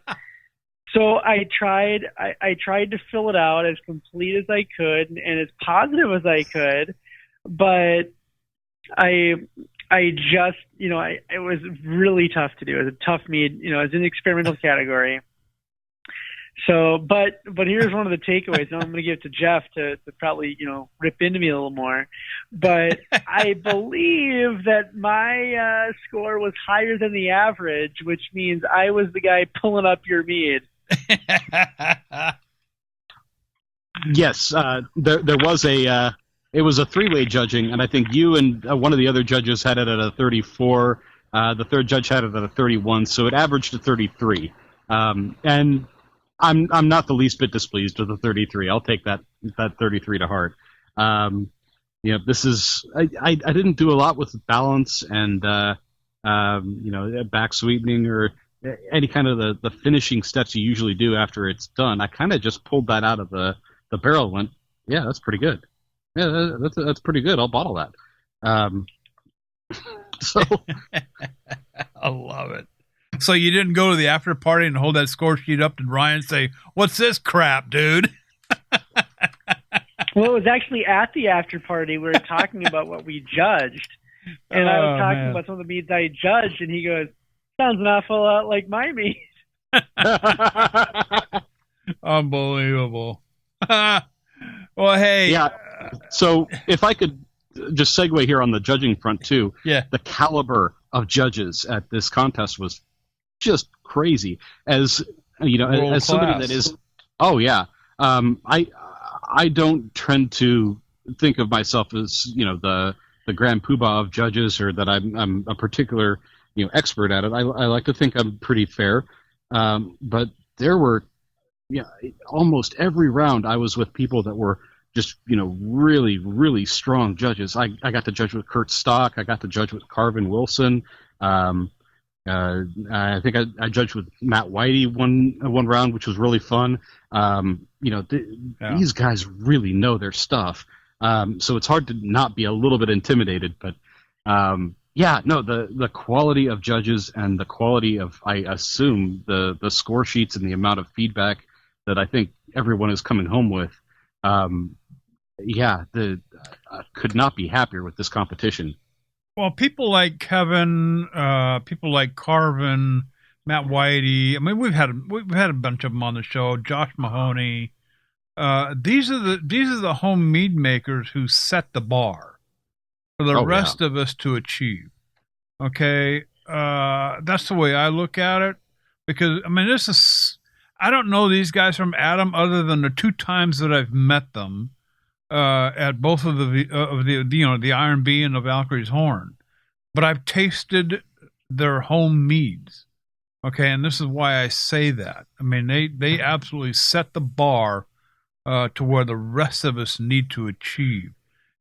So I tried to fill it out as complete as I could and as positive as I could, but I just, it was really tough to do. It was a tough mead, it's in the experimental category. So, but here's one of the takeaways. Now I'm going to give it to Jeff to probably, rip into me a little more. But I believe that my score was higher than the average, which means I was the guy pulling up your mead. Yes, there was it was a three-way judging, and I think you and one of the other judges had it at a 34. The third judge had it at a 31, so it averaged to 33. And I'm not the least bit displeased with the 33. I'll take that 33 to heart. This is I didn't do a lot with balance and back sweetening or any kind of the finishing steps you usually do after it's done. I kind of just pulled that out of the barrel and went, yeah, that's pretty good. Yeah, that's pretty good. I'll bottle that. So I love it. So you didn't go to the after party and hold that score sheet up to Ryan and say, "What's this crap, dude?" Well, it was actually at the after party. We were talking about what we judged, and I was talking about some of the meads I judged, and he goes, "Sounds an awful lot like my mead." Unbelievable. Well, hey. Yeah. So if I could just segue here on the judging front too. Yeah. The caliber of judges at this contest was just crazy. As as somebody that is, oh yeah. I don't tend to think of myself as the grand poobah of judges, or that I'm a particular expert at it. I like to think I'm pretty fair, but there were almost every round I was with people that were just really, really strong judges. I got to judge with Kurt Stock. I got to judge with Carvin Wilson. I think I judged with Matt Whitey one round, which was really fun. These guys really know their stuff. So it's hard to not be a little bit intimidated. But the quality of judges and the quality of, I assume, the score sheets and the amount of feedback that I think everyone is coming home with. Could not be happier with this competition. Well, people like Kevin, people like Carvin, Matt Whitey. I mean, we've had a bunch of them on the show. Josh Mahoney. These are the home mead makers who set the bar for the rest of us to achieve. Okay, that's the way I look at it. Because I mean, I don't know these guys from Adam other than the two times that I've met them. At both of the Iron Bee and the Valkyrie's Horn, but I've tasted their home meads. Okay, and this is why I say that. I mean, they absolutely set the bar to where the rest of us need to achieve.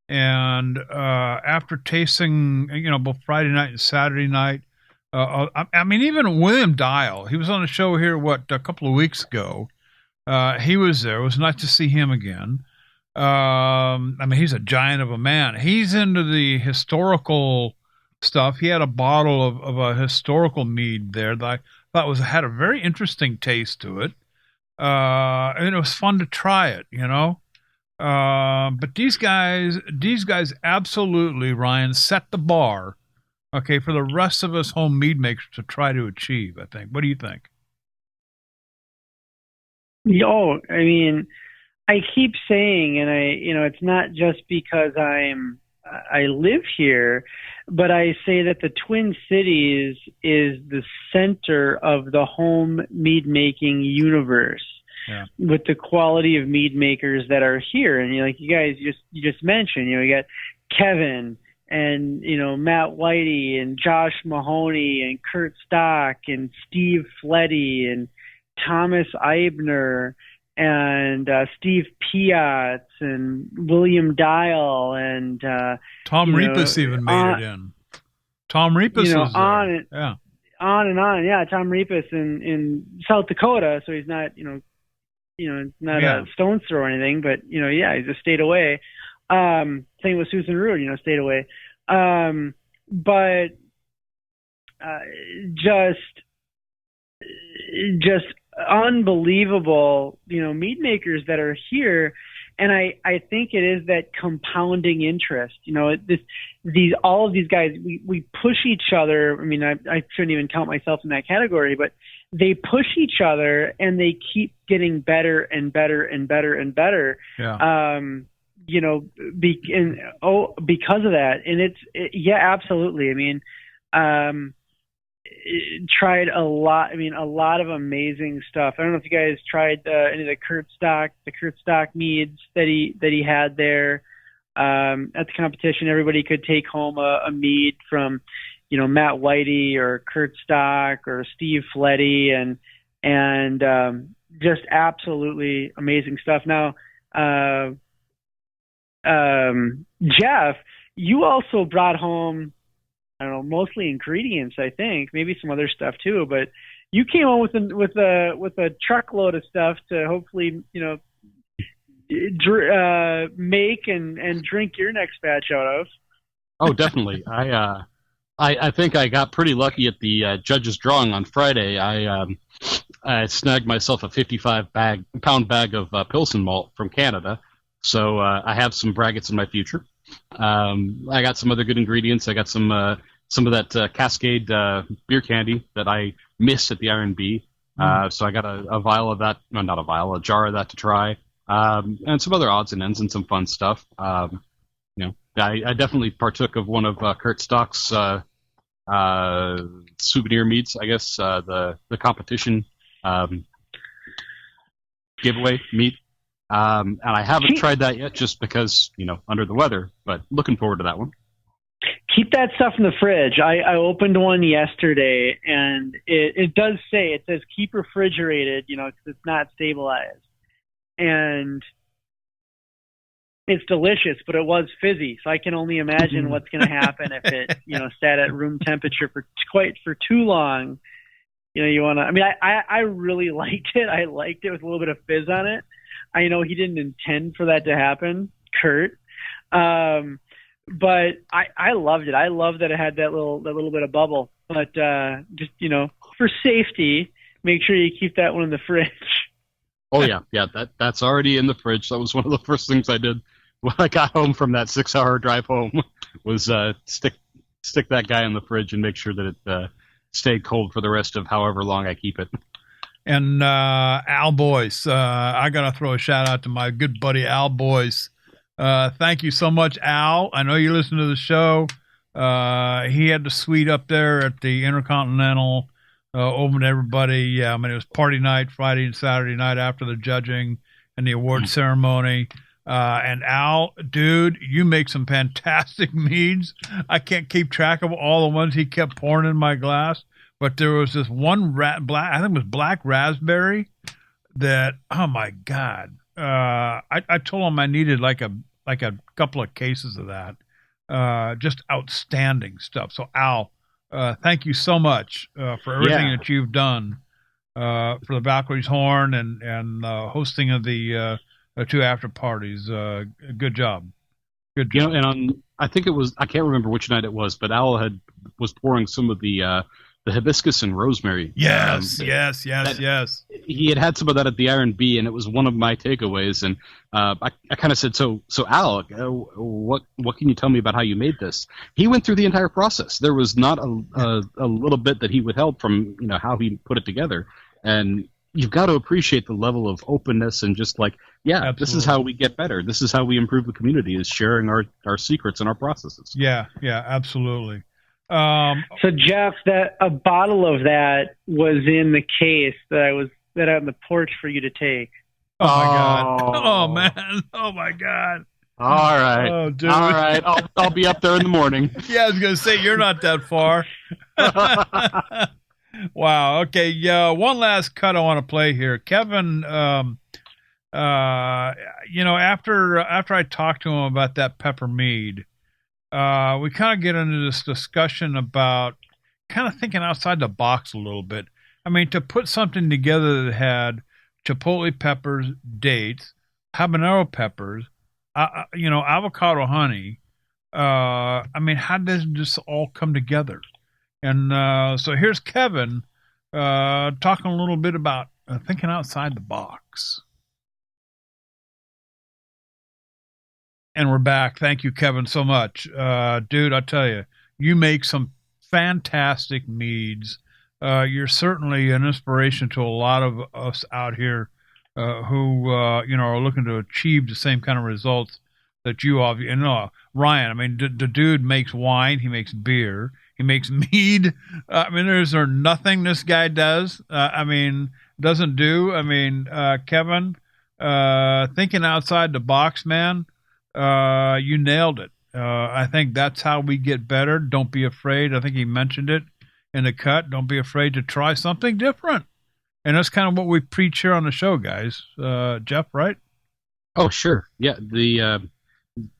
And after tasting, both Friday night and Saturday night, I mean, even William Dial, he was on the show here a couple of weeks ago. He was there. It was nice to see him again. I mean, he's a giant of a man. He's into the historical stuff. He had a bottle of a historical mead there that I thought had a very interesting taste to it. And it was fun to try it, but these guys absolutely, Ryan, set the bar, okay, for the rest of us home mead makers to try to achieve, I think. What do you think? I mean, I keep saying, and it's not just because I live here, but I say that the Twin Cities is the center of the home mead making universe. Yeah. With the quality of mead makers that are here, and you guys just mentioned, you got Kevin and Matt Whitey and Josh Mahoney and Kurt Stock and Steve Fletty and Thomas Eibner and Steve Piatz and William Dial and Tom Repas even made it in. Tom Repas was there. On and on. Yeah, Tom Repas in South Dakota, so he's not not a stone's throw or anything, but he just stayed away. Same with Susan Ruud, stayed away. But just unbelievable, mead makers that are here. And I think it is that compounding interest. You know, all of these guys, we push each other. I mean, I shouldn't even count myself in that category, but they push each other and they keep getting better and better and better and better. Yeah. You know, because of that. And yeah, absolutely. I mean, tried a lot. I mean, a lot of amazing stuff. I don't know if you guys tried any of the Kurt Stock meads that he had there at the competition. Everybody could take home a mead from, you know, Matt Whitey or Kurt Stock or Steve Fletty, and just absolutely amazing stuff. Now, Jeff, you also brought home, I don't know, mostly ingredients, I think, maybe some other stuff too, but you came on with a truckload of stuff to hopefully, you know, make and drink your next batch out of. Oh, definitely. I think I got pretty lucky at the judges' drawing on Friday. I snagged myself a 55-pound bag of Pilsen malt from Canada, so I have some braggots in my future. I got some other good ingredients. I got some of that Cascade beer candy that I missed at the R&B. So I got a vial of that. No, not a vial, a jar of that to try. And some other odds and ends and some fun stuff. You know, I definitely partook of one of Kurt Stock's souvenir meats, I guess, the competition giveaway meat. And I haven't tried that yet just because, you know, under the weather, but looking forward to that one. Keep that stuff in the fridge. I opened one yesterday, and it does say, it says keep refrigerated, you know, because it's not stabilized. And it's delicious, but it was fizzy. So I can only imagine what's going to happen if it, you know, sat at room temperature for too long. You know, you want to, I mean, I really liked it. I liked it with a little bit of fizz on it. I know he didn't intend for that to happen, Kurt. But I loved it. I love that it had that little bit of bubble. But just, you know, for safety, make sure you keep that one in the fridge. Oh yeah, that's already in the fridge. That was one of the first things I did when I got home from that 6-hour drive home was stick that guy in the fridge and make sure that it stayed cold for the rest of however long I keep it. And Al Boyce, I got to throw a shout out to my good buddy Al Boyce. Thank you so much, Al. I know you listen to the show. He had the suite up there at the Intercontinental, open to everybody. I mean, it was party night Friday and Saturday night after the judging and the award ceremony. And Al, dude, you make some fantastic meads. I can't keep track of all the ones he kept pouring in my glass, but there was this one I think it was black raspberry that, oh my God. I told him I needed like a couple of cases of that. Just outstanding stuff. So Al, thank you so much for everything that you've done for the Valkyrie's Horn and hosting of the 2 after parties. Good job. Good job. You know, and I think it was, I can't remember which night it was, but Al was pouring some of the hibiscus and rosemary. Yes. He had some of that at the R&B, and it was one of my takeaways. And I kind of said, so Al, what can you tell me about how you made this? He went through the entire process. There was not a little bit that he withheld from, you know, how he put it together. And you've got to appreciate the level of openness and just like, Absolutely. This is how we get better. This is how we improve the community, is sharing our secrets and our processes. Yeah, absolutely. So Jeff, a bottle of that was in the case that I had on the porch for you to take. Oh my God! Oh man! Oh my God! All right. Oh, dude. All right. I'll be up there in the morning. Yeah, I was gonna say you're not that far. Wow. Okay. One last cut I want to play here, Kevin. You know, after I talked to him about that pepper mead. We kind of get into this discussion about kind of thinking outside the box a little bit. I mean, to put something together that had chipotle peppers, dates, habanero peppers, you know, avocado honey. I mean, how does this all come together? And so here's Kevin talking a little bit about thinking outside the box. And we're back. Thank you, Kevin, so much. Dude, I tell you, you make some fantastic meads. You're certainly an inspiration to a lot of us out here who, are looking to achieve the same kind of results that you have. And Ryan, I mean, the dude makes wine. He makes beer. He makes mead. There's nothing this guy does. Doesn't do. Kevin, thinking outside the box, man. You nailed it. I think that's how we get better. Don't be afraid. I think he mentioned it in the cut. Don't be afraid to try something different. And that's kind of what we preach here on the show, guys. Jeff, right? Oh, sure. Yeah. The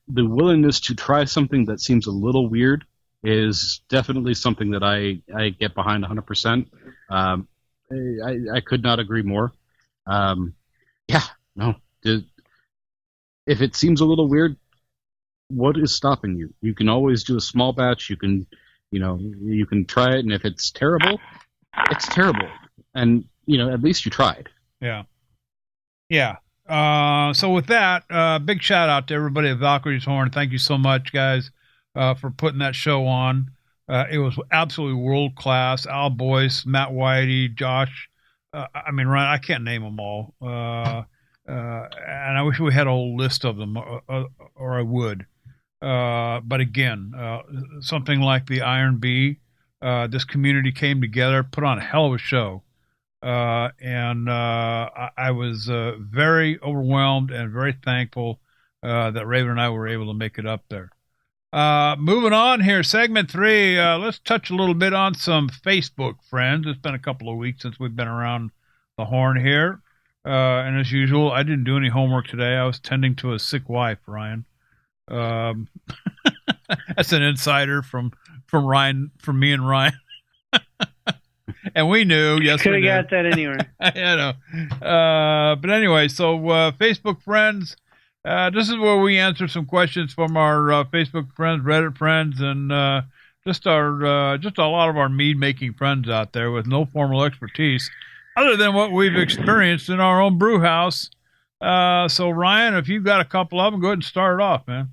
willingness to try something that seems a little weird is definitely something that I get behind 100%. I could not agree more. If it seems a little weird, what is stopping you? You can always do a small batch. You can try it, and if it's terrible, it's terrible. And, at least you tried. Yeah. Yeah. So with that, big shout out to everybody at Valkyrie's Horn. Thank you so much, guys, for putting that show on. It was absolutely world class. Al Boyce, Matt Whitey, Josh. Ryan, I can't name them all. And I wish we had a whole list of them, or I would. But again, something like the Iron Bee, this community came together, put on a hell of a show. And I was very overwhelmed and very thankful that Raven and I were able to make it up there. Moving on here, segment 3, let's touch a little bit on some Facebook friends. It's been a couple of weeks since we've been around the horn here. And as usual, I didn't do any homework today. I was tending to a sick wife, Ryan. That's an insider from Ryan, from me and Ryan. And we knew, yes, could have got that anywhere. I know. But anyway, so Facebook friends, this is where we answer some questions from our Facebook friends, Reddit friends, and just a lot of our mead making friends out there with no formal expertise other than what we've experienced in our own brew house. So Ryan, if you've got a couple of them, go ahead and start it off, man.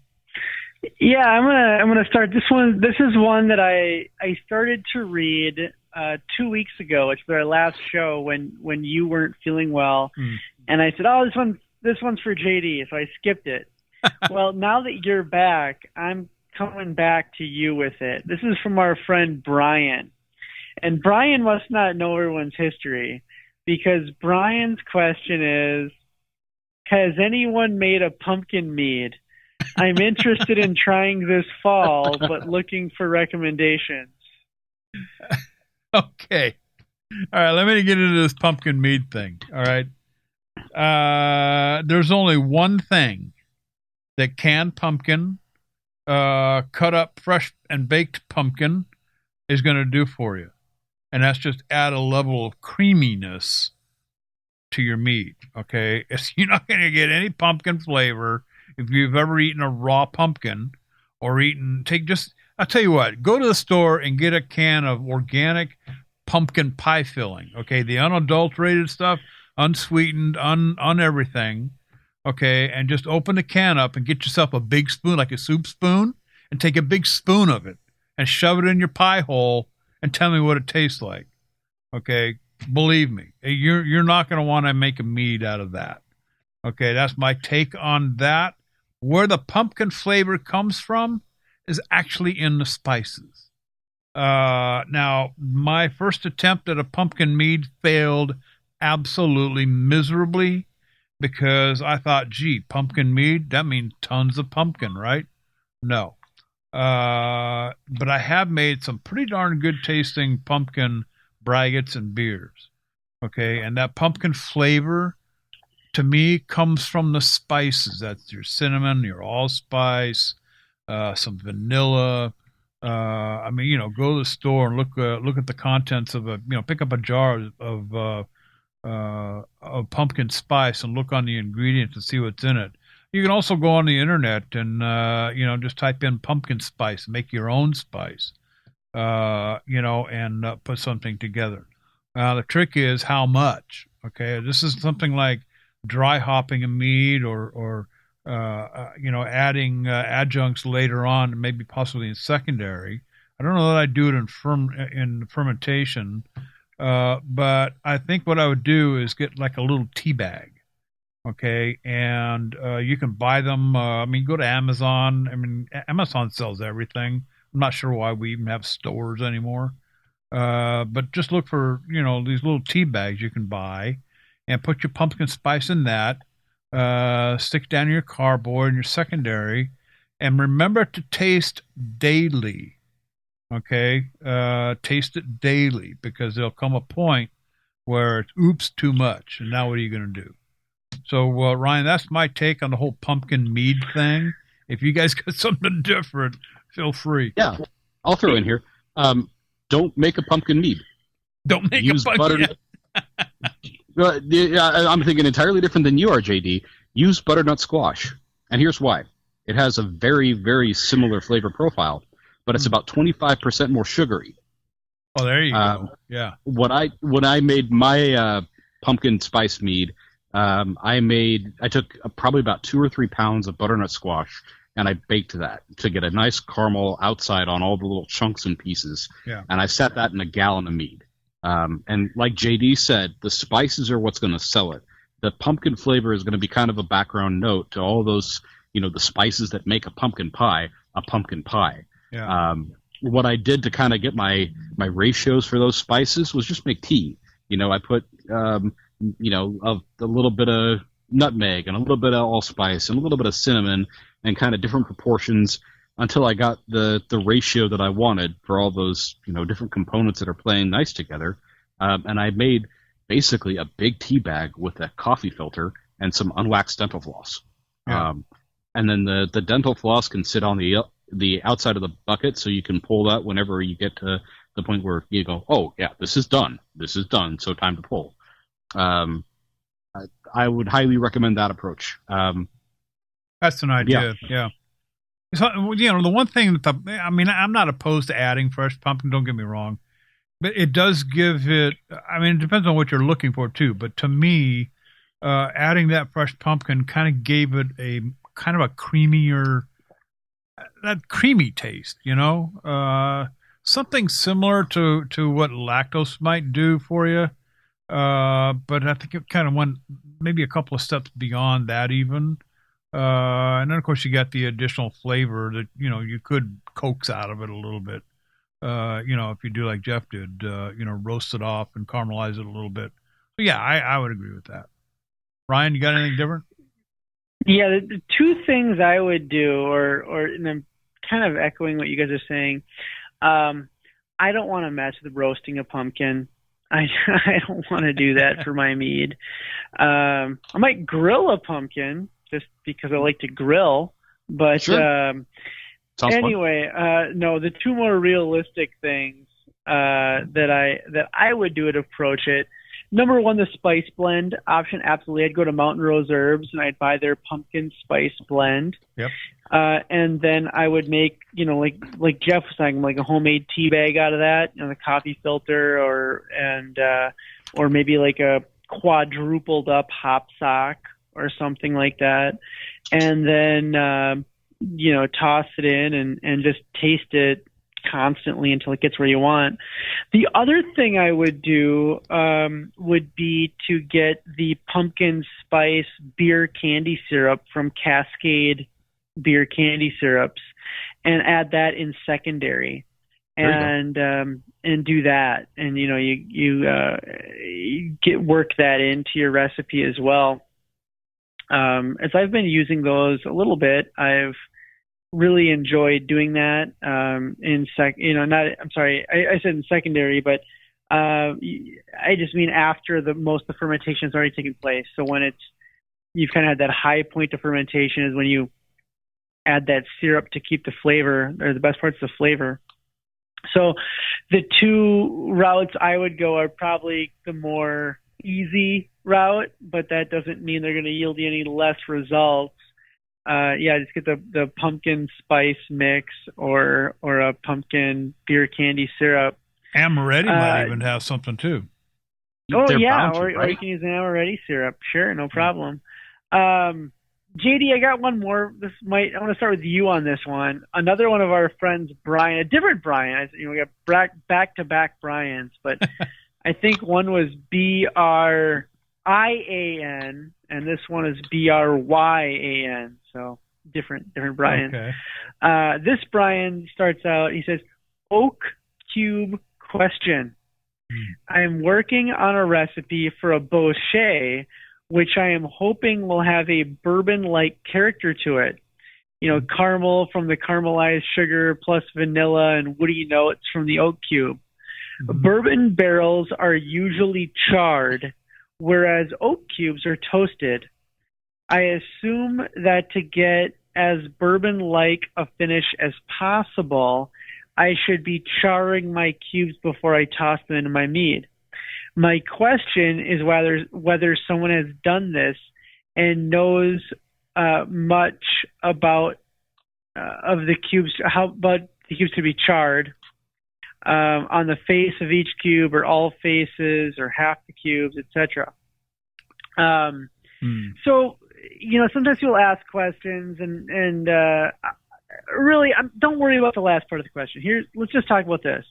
Yeah, I'm gonna start this one. This is one that I started to read 2 weeks ago. It's our last show when you weren't feeling well, and I said, "Oh, this one's for JD," so I skipped it. Well, now that you're back, I'm coming back to you with it. This is from our friend Brian, and Brian must not know everyone's history, because Brian's question is, has anyone made a pumpkin mead? I'm interested in trying this fall, but looking for recommendations. Okay. All right, let me get into this pumpkin mead thing. All right. There's only one thing that canned pumpkin, cut up fresh and baked pumpkin is going to do for you. And that's just add a level of creaminess to your meat. Okay. You're not going to get any pumpkin flavor if you've ever eaten a raw pumpkin or I'll tell you what, go to the store and get a can of organic pumpkin pie filling. Okay. The unadulterated stuff, unsweetened, on everything. Okay. And just open the can up and get yourself a big spoon, like a soup spoon, and take a big spoon of it and shove it in your pie hole and tell me what it tastes like. Okay. Believe me, you're not going to want to make a mead out of that. Okay. That's my take on that. Where the pumpkin flavor comes from is actually in the spices. Now, my first attempt at a pumpkin mead failed absolutely miserably because I thought, gee, pumpkin mead, that means tons of pumpkin, right? No. But I have made some pretty darn good tasting pumpkin braggots and beers. Okay, and that pumpkin flavor to me comes from the spices. That's your cinnamon, your allspice, some vanilla. Go to the store and look at the contents of pick up a jar of pumpkin spice and look on the ingredients and see what's in it. You can also go on the internet and just type in pumpkin spice, make your own spice, and put something together. The trick is how much. Okay, this is something like dry hopping a mead or adding adjuncts later on, maybe possibly in secondary. I don't know that I'd do it in fermentation, but I think what I would do is get like a little tea bag. Okay, and you can buy them. Go to Amazon. Amazon sells everything. I'm not sure why we even have stores anymore. But just look for, these little tea bags you can buy and put your pumpkin spice in that. Stick down your carboy and your secondary, and remember to taste daily. Okay, taste it daily, because there'll come a point where it's oops too much, and now what are you going to do? So, Ryan, that's my take on the whole pumpkin mead thing. If you guys got something different, feel free. Yeah, I'll throw in here. Don't make a pumpkin mead. Don't make Use a pumpkin. I'm thinking entirely different than you are, JD. Use butternut squash, and here's why. It has a very, very similar flavor profile, but it's about 25% more sugary. Oh, there you go. Yeah. When I made my pumpkin spice mead, I took probably about 2 or 3 pounds of butternut squash, and I baked that to get a nice caramel outside on all the little chunks and pieces. Yeah. And I set that in a gallon of mead. And like JD said, the spices are what's going to sell it. The pumpkin flavor is going to be kind of a background note to all those, the spices that make a pumpkin pie. Yeah. What I did to kind of get my ratios for those spices was just make tea. I put a little bit of nutmeg and a little bit of allspice and a little bit of cinnamon and kind of different proportions until I got the ratio that I wanted for all those, different components that are playing nice together. And I made basically a big tea bag with a coffee filter and some unwaxed dental floss. Yeah. And then the dental floss can sit on the outside of the bucket, so you can pull that whenever you get to the point where you go, oh, yeah, this is done, so time to pull. I would highly recommend that approach. That's an idea. Yeah. So, the one thing that I'm not opposed to adding fresh pumpkin. Don't get me wrong, but it does give it. It depends on what you're looking for too. But to me, adding that fresh pumpkin kind of gave it a kind of a creamier, that creamy taste. Something similar to what lactose might do for you. But I think it kind of went maybe a couple of steps beyond that even. And then, of course, you got the additional flavor that, you could coax out of it a little bit. If you do like Jeff did, roast it off and caramelize it a little bit. So, yeah, I would agree with that. Ryan, you got anything different? Yeah, the two things I would do, and I'm kind of echoing what you guys are saying. I don't want to mess with roasting a pumpkin. I don't want to do that for my mead. I might grill a pumpkin just because I like to grill. But sure. Anyway, no, the two more realistic things that I would do to approach it. Number one, the spice blend option. Absolutely. I'd go to Mountain Rose Herbs and I'd buy their pumpkin spice blend. Yep. And then I would make, like Jeff was saying, like a homemade tea bag out of that, the coffee filter or maybe like a quadrupled up hop sock or something like that. And then, toss it in and just taste it constantly until it gets where you want. The other thing I would do would be to get the pumpkin spice beer candy syrup from Cascade Beer Candy Syrups and add that in secondary and do that. And, you work that into your recipe as well. As I've been using those a little bit, I've really enjoyed doing that. I said in secondary, but I just mean after most of the fermentation has already taken place. So when you've kind of had that high point of fermentation is when you add that syrup to keep the flavor, or the best parts of the flavor. So the two routes I would go are probably the more easy route, but that doesn't mean they're going to yield you any less results. Just get the pumpkin spice mix or a pumpkin beer candy syrup. Amaretti might even have something too. Oh, They're yeah, bound to, or right? you can use an Amaretti syrup. Sure, no problem. JD, I got one more. I want to start with you on this one. Another one of our friends, Brian, a different Brian. We got back-to-back Brians, but I think one was Brian, and this one is Bryan. So different Brian. Okay. This Brian starts out. He says, "Oak cube question. I am working on a recipe for a bochet, which I am hoping will have a bourbon-like character to it. Caramel from the caramelized sugar plus vanilla and woody notes from the oak cube. Bourbon barrels are usually charred, whereas oak cubes are toasted. I assume that to get as bourbon-like a finish as possible, I should be charring my cubes before I toss them into my mead. My question is whether someone has done this and knows much about of the cubes, how about the cubes to be charred on the face of each cube, or all faces, or half the cubes, etc." So, sometimes people ask questions, and really, don't worry about the last part of the question. Let's just talk about this.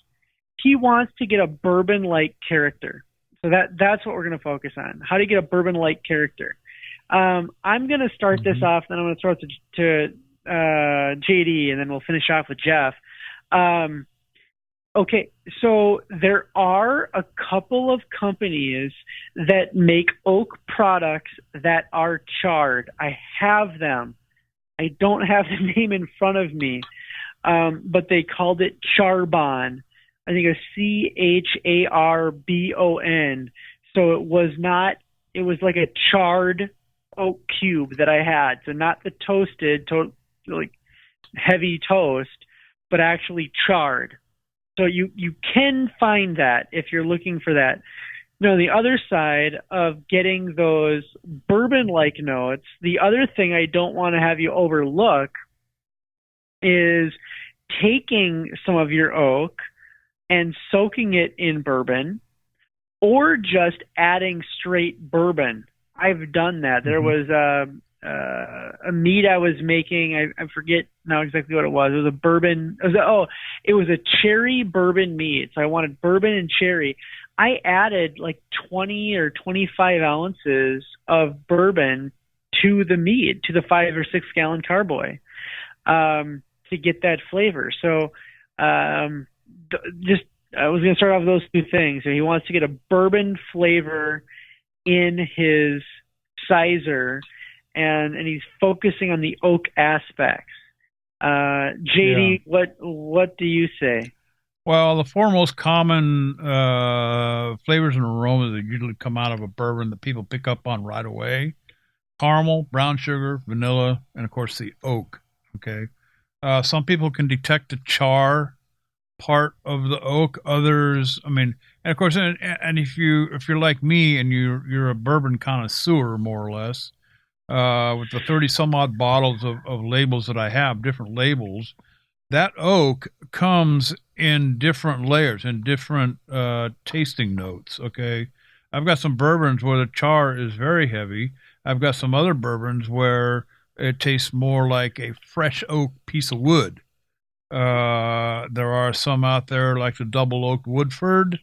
He wants to get a bourbon-like character. So that's what we're going to focus on. How to get a bourbon-like character. I'm going to start this off, then I'm going to throw it to JD, and then we'll finish off with Jeff. Okay, so there are a couple of companies that make oak products that are charred. I have them. I don't have the name in front of me, but they called it Charbon. I think it was Charbon. So it was like a charred oak cube that I had. So not the toasted, like heavy toast, but actually charred. So you can find that if you're looking for that. The other side of getting those bourbon-like notes, the other thing I don't want to have you overlook is taking some of your oak and soaking it in bourbon, or just adding straight bourbon. I've done that. There was a mead I was making. I forget now exactly what it was. It was a bourbon. It was a cherry bourbon mead. So I wanted bourbon and cherry. I added like 20 or 25 ounces of bourbon to the mead, to the 5 or 6 gallon carboy, to get that flavor. So, I was going to start off with those two things. So he wants to get a bourbon flavor in his sizer, and he's focusing on the oak aspects. JD, what do you say? Well, the four most common flavors and aromas that usually come out of a bourbon that people pick up on right away: caramel, brown sugar, vanilla, and of course the oak. Okay, some people can detect the char part of the oak. Others, and of course, and if you're like me and you're a bourbon connoisseur, more or less, with the 30 some odd bottles of labels that I have, different labels, that oak comes in different layers and different tasting notes. Okay, I've got some bourbons where the char is very heavy. I've got some other bourbons where it tastes more like a fresh oak piece of wood. There are some out there like the Double Oak Woodford,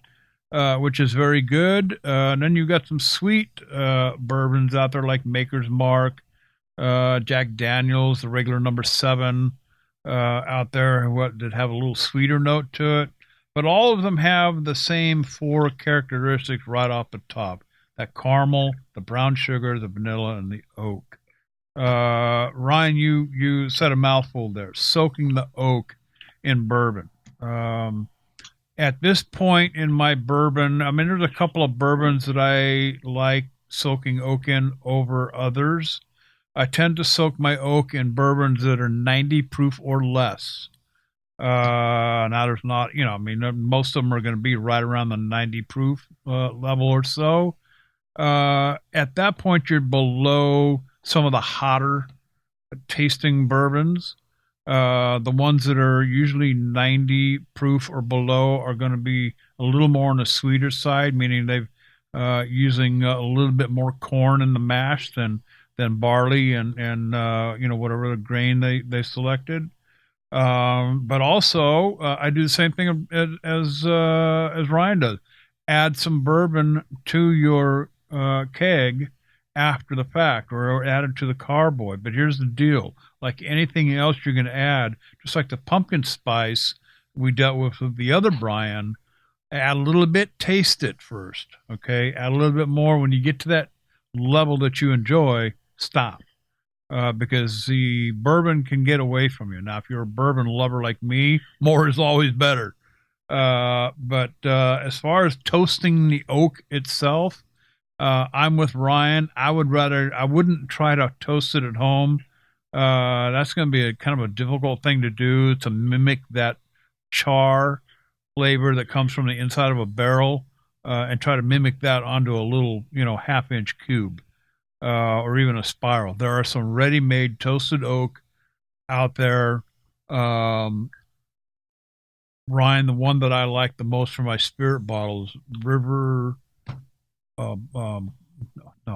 which is very good. And then you've got some sweet bourbons out there like Maker's Mark, Jack Daniels, the regular number 7 out there that have a little sweeter note to it. But all of them have the same 4 characteristics right off the top: that caramel, the brown sugar, the vanilla, and the oak. Ryan, you said a mouthful there: soaking the oak in bourbon. At this point in my bourbon, there's a couple of bourbons that I like soaking oak in over others. I tend to soak my oak in bourbons that are 90 proof or less. Now there's not, most of them are going to be right around the 90 proof level or so. At that point, you're below some of the hotter tasting bourbons. The ones that are usually 90 proof or below are going to be a little more on the sweeter side, meaning they've using a little bit more corn in the mash than than barley and whatever the grain they selected. But also, I do the same thing as Ryan does. Add some bourbon to your keg after the fact, or add it to the carboy. But here's the deal: like anything else you're going to add, just like the pumpkin spice we dealt with the other Brian, add a little bit, taste it first. Okay, add a little bit more when you get to that level that you enjoy. Stop. Because the bourbon can get away from you. Now, if you're a bourbon lover like me, more is always better. But as far as toasting the oak itself, I'm with Ryan. I wouldn't try to toast it at home. That's going to be a kind of a difficult thing to do, to mimic that char flavor that comes from the inside of a barrel, and try to mimic that onto a little, half-inch cube. Or even a spiral. There are some ready-made toasted oak out there. Ryan, the one that I like the most for my spirit bottles, River,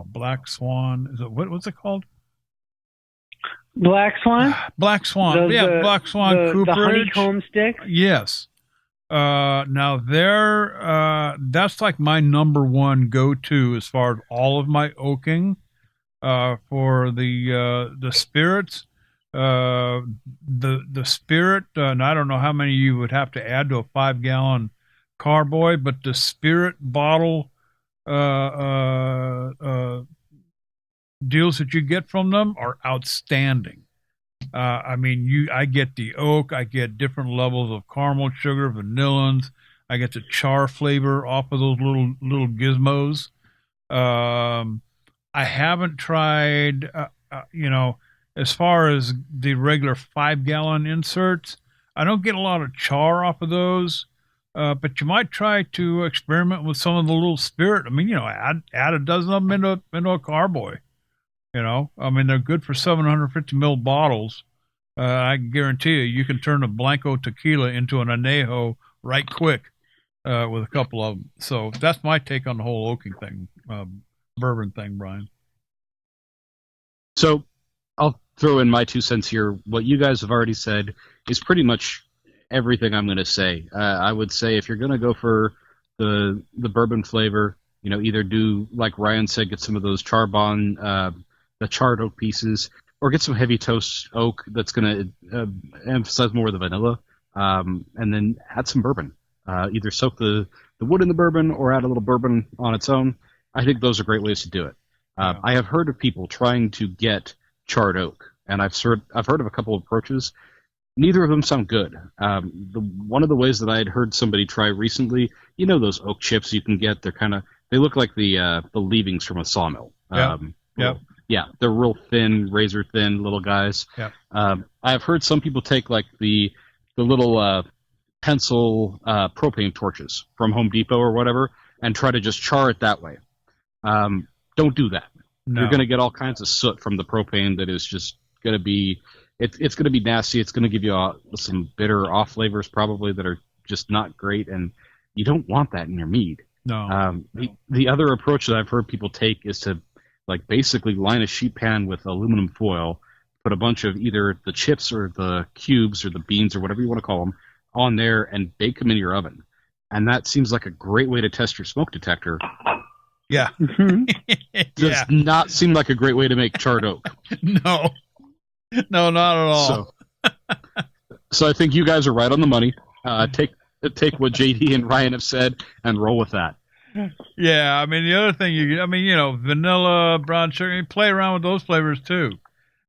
Black Swan. Is it what's it called? Black Swan. Black Swan. Black Swan Cooperage. The honeycomb stick. Yes. Now that's like my number one go-to as far as all of my oaking. For the spirits, the spirit, and I don't know how many you would have to add to a 5-gallon carboy, but the spirit bottle deals that you get from them are outstanding. I get the oak, I get different levels of caramel sugar, vanillins, I get the char flavor off of those little gizmos. I haven't tried, as far as the regular 5-gallon inserts, I don't get a lot of char off of those, but you might try to experiment with some of the little spirit. Add a dozen of them into a carboy. They're good for 750 ml bottles. I can guarantee you can turn a Blanco tequila into an añejo right quick with a couple of them. So that's my take on the whole oaking thing. Bourbon thing, Brian. So I'll throw in my 2 cents here. What you guys have already said is pretty much everything I'm going to say. I would say if you're going to go for the bourbon flavor, either do like Ryan said, get some of those charbon, the charred oak pieces, or get some heavy toast oak that's going to emphasize more of the vanilla, and then add some bourbon. Either soak the wood in the bourbon or add a little bourbon on its own. I think those are great ways to do it. I have heard of people trying to get charred oak, and I've heard of a couple of approaches. Neither of them sound good. One of the ways that I had heard somebody try recently, those oak chips you can get, they look like the leavings from a sawmill. Yeah, they're real thin, razor thin little guys. Yeah. I've heard some people take like the little pencil propane torches from Home Depot or whatever, and try to just char it that way. Don't do that. No. You're going to get all kinds of soot from the propane that is just going to be it's going to be nasty. It's going to give you some bitter off flavors probably that are just not great, and you don't want that in your mead. No. The other approach that I've heard people take is to like basically line a sheet pan with aluminum foil, put a bunch of either the chips or the cubes or the beans or whatever you want to call them on there, and bake them in your oven. And that seems like a great way to test your smoke detector. Yeah. Does not seem like a great way to make charred oak. No, not at all. So I think you guys are right on the money. Take what JD and Ryan have said and roll with that. Yeah, the other thing vanilla, brown sugar, you play around with those flavors too.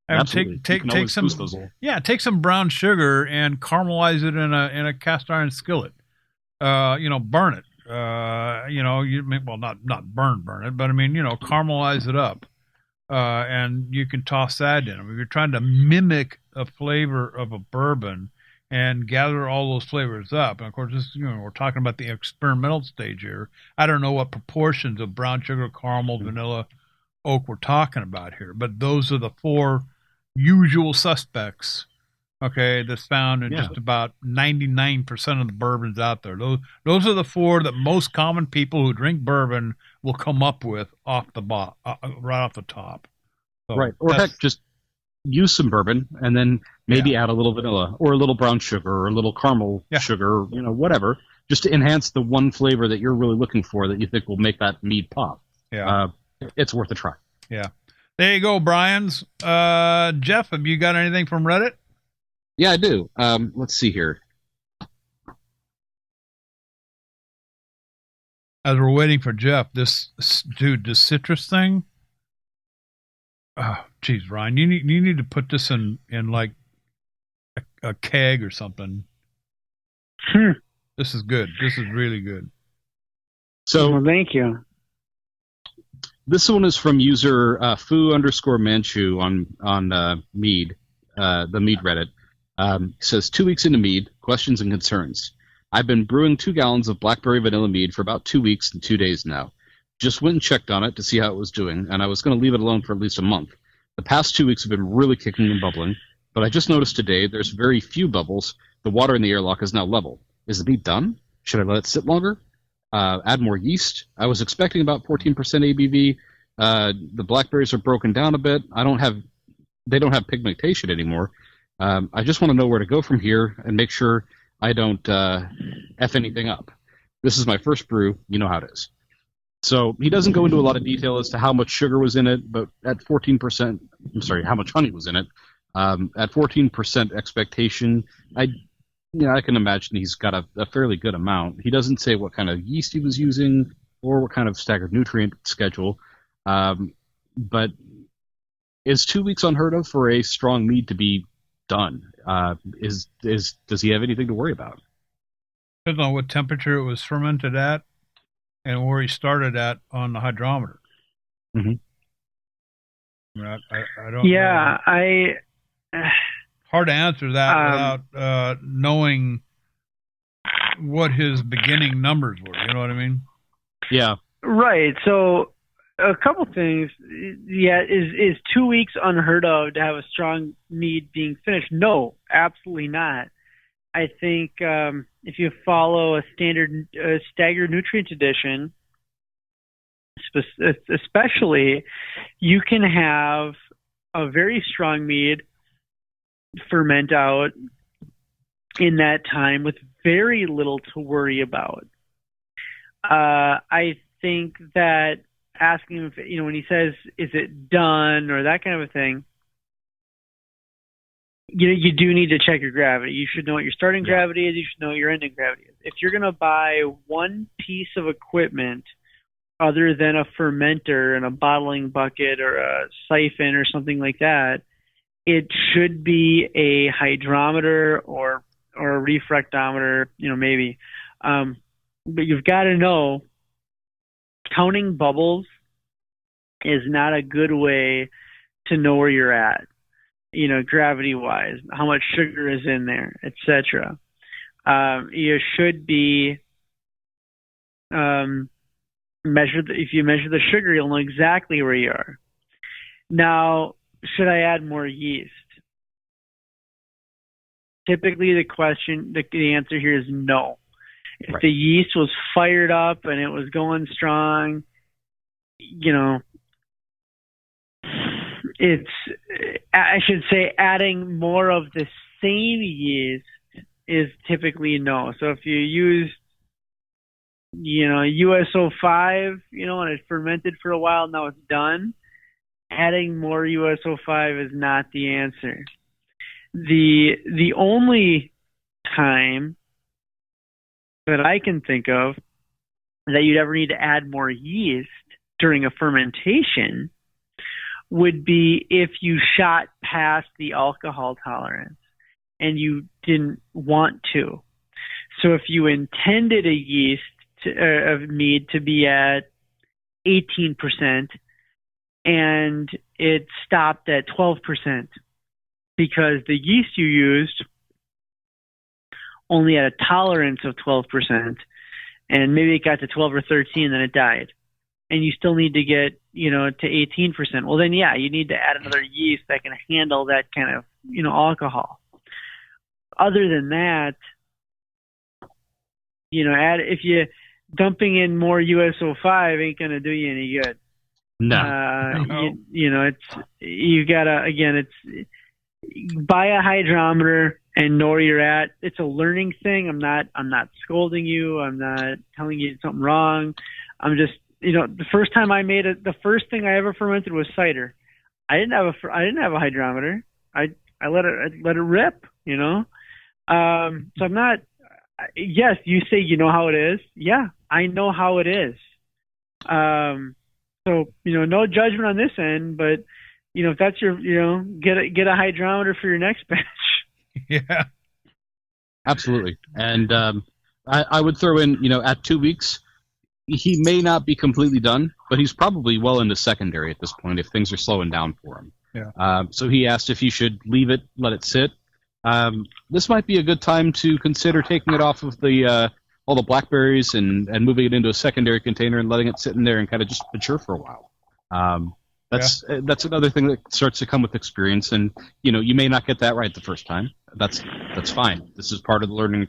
Absolutely. Take some brown sugar and caramelize it in a cast iron skillet. Burn it. Not burn it, but caramelize it up. And you can toss that in. If you're trying to mimic a flavor of a bourbon and gather all those flavors up, and of course, we're talking about the experimental stage here. I don't know what proportions of brown sugar, caramel, vanilla, oak we're talking about here, but those are the 4 usual suspects. Okay, that's found in just about 99% of the bourbons out there. Those are the 4 that most common people who drink bourbon will come up with right off the top. So Right. Or heck, just use some bourbon and then maybe add a little vanilla or a little brown sugar or a little caramel sugar, whatever, just to enhance the one flavor that you're really looking for that you think will make that mead pop. Yeah. It's worth a try. Yeah. There you go, Brian's. Jeff, have you got anything from Reddit? Yeah, I do. Let's see here. As we're waiting for Jeff, this citrus thing. Oh, geez, Ryan, you need to put this in like a keg or something. This is good. This is really good. So, well, thank you. This one is from user Fu_Manchu on Mead, the Mead Reddit. Says 2 weeks into Mead, questions and concerns. I've been brewing 2 gallons of blackberry vanilla mead for about 2 weeks and 2 days now. Just went and checked on it to see how it was doing, and I was going to leave it alone for at least a month. The past 2 weeks have been really kicking and bubbling, but I just noticed today there's very few bubbles. The water in the airlock is now level. Is the mead done? Should I let it sit longer? Add more yeast? I was expecting about 14% ABV. The blackberries are broken down a bit. They don't have pigmentation anymore. I just want to know where to go from here and make sure I don't F anything up. This is my first brew. You know how it is. So he doesn't go into a lot of detail as to how much sugar was in it, but at 14%, how much honey was in it. At 14% expectation, I can imagine he's got a fairly good amount. He doesn't say what kind of yeast he was using or what kind of staggered nutrient schedule. But is 2 weeks unheard of for a strong mead to be done? Does he have anything to worry about? Depends on what temperature it was fermented at and where he started at on the hydrometer. Mm-hmm. I don't know. Hard to answer that without knowing what his beginning numbers were. You know what I mean? Yeah. Right. So a couple things. Yeah, is 2 weeks unheard of to have a strong mead being finished? No, absolutely not. I think if you follow a standard staggered nutrient addition, especially, you can have a very strong mead ferment out in that time with very little to worry about. I think that asking him if, when he says, is it done or that kind of a thing, you do need to check your gravity. You should know what your starting gravity is. You should know what your ending gravity is. If you're going to buy one piece of equipment other than a fermenter and a bottling bucket or a siphon or something like that, it should be a hydrometer or a refractometer, maybe. But you've got to know counting bubbles is not a good way to know where you're at, gravity-wise, how much sugar is in there, etc. You should be if you measure the sugar, you'll know exactly where you are. Now, should I add more yeast? Typically, the answer here is no. If the yeast was fired up and it was going strong, I should say adding more of the same yeast is typically no. So if you use, USO5, and it's fermented for a while, now it's done, adding more USO5 is not the answer. The only time that I can think of that you'd ever need to add more yeast during a fermentation would be if you shot past the alcohol tolerance and you didn't want to. So if you intended a yeast of mead to be at 18% and it stopped at 12% because the yeast you used only had a tolerance of 12%, and maybe it got to 12 or 13, then it died, and you still need to get, to 18%. Well, then, you need to add another yeast that can handle that kind of, alcohol. Other than that, if you dumping in more USO5 ain't going to do you any good. No. You gotta, again, it's buy a hydrometer and know where you're at. It's a learning thing. I'm not scolding you. I'm not telling you something wrong. I'm just, the first time I made it, the first thing I ever fermented was cider. I didn't have a hydrometer. I let it rip, So I'm not, yes, you say you know how it is. Yeah, I know how it is. So, no judgment on this end, but, if that's your, get a hydrometer for your next batch. Yeah. Absolutely. And I would throw in, at 2 weeks, he may not be completely done, but he's probably well into secondary at this point if things are slowing down for him. Yeah. So he asked if you should leave it, let it sit. This might be a good time to consider taking it off of the all the blackberries and moving it into a secondary container and letting it sit in there and kind of just mature for a while. That's another thing that starts to come with experience, and you may not get that right the first time. That's fine. This is part of the learning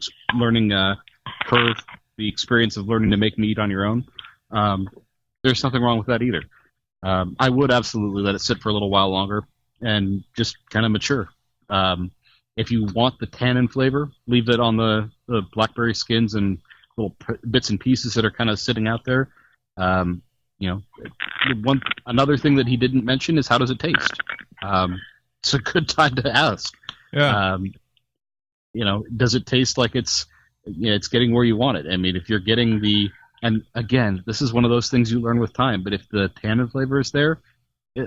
curve, the experience of learning to make mead on your own. There's nothing wrong with that either. I would absolutely let it sit for a little while longer and just kind of mature. If you want the tannin flavor, leave it on the blackberry skins and little bits and pieces that are kind of sitting out there. Another thing that he didn't mention is how does it taste? It's a good time to ask. Yeah. Does it taste like it's getting where you want it? I mean, if you're getting and again, this is one of those things you learn with time, but if the tannin flavor is there,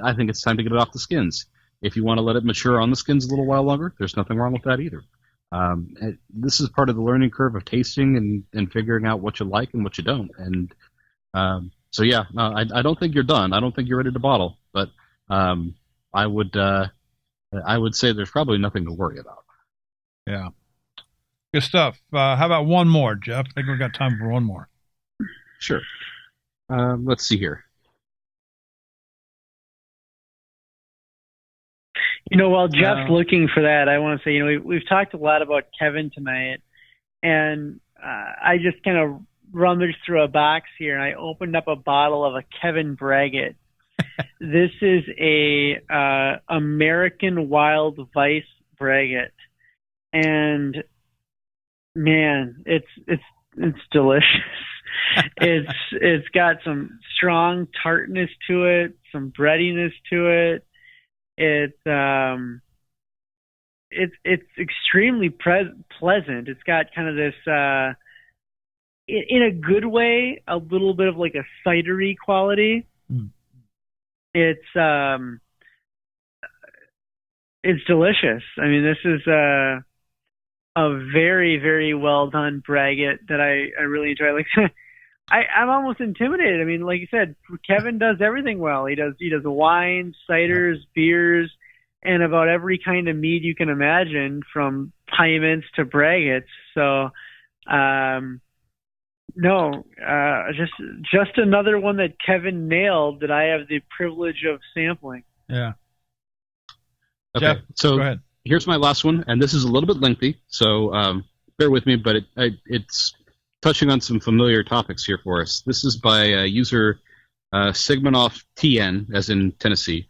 I think it's time to get it off the skins. If you want to let it mature on the skins a little while longer, there's nothing wrong with that either. This is part of the learning curve of tasting and figuring out what you like and what you don't. And so, yeah, no, I don't think you're done. I don't think you're ready to bottle. But I would say there's probably nothing to worry about. Yeah. Good stuff. How about one more, Jeff? I think we've got time for one more. Sure. Let's see here. While Jeff's looking for that, I want to say, we've talked a lot about Kevin tonight, and I just kind of rummaged through a box here, and I opened up a bottle of a Kevin Braggot. This is a American Wild Vice Braggot, and man, it's delicious. It's got some strong tartness to it, some breadiness to it. It's extremely pleasant. It's got kind of this, in a good way, a little bit of like a cidery quality. Mm. It's delicious. I mean, this is a very, very well done braggot that I really enjoy. Like, I'm almost intimidated. I mean, like you said, Kevin does everything well. He does wines, ciders, beers, and about every kind of mead you can imagine, from Pymonts to braggots. So, just another one that Kevin nailed that I have the privilege of sampling. Yeah. Okay, Jeff, so go ahead. Here's my last one, and this is a little bit lengthy, so bear with me, but it's touching on some familiar topics here for us. This is by user Sigmanoff TN, as in Tennessee.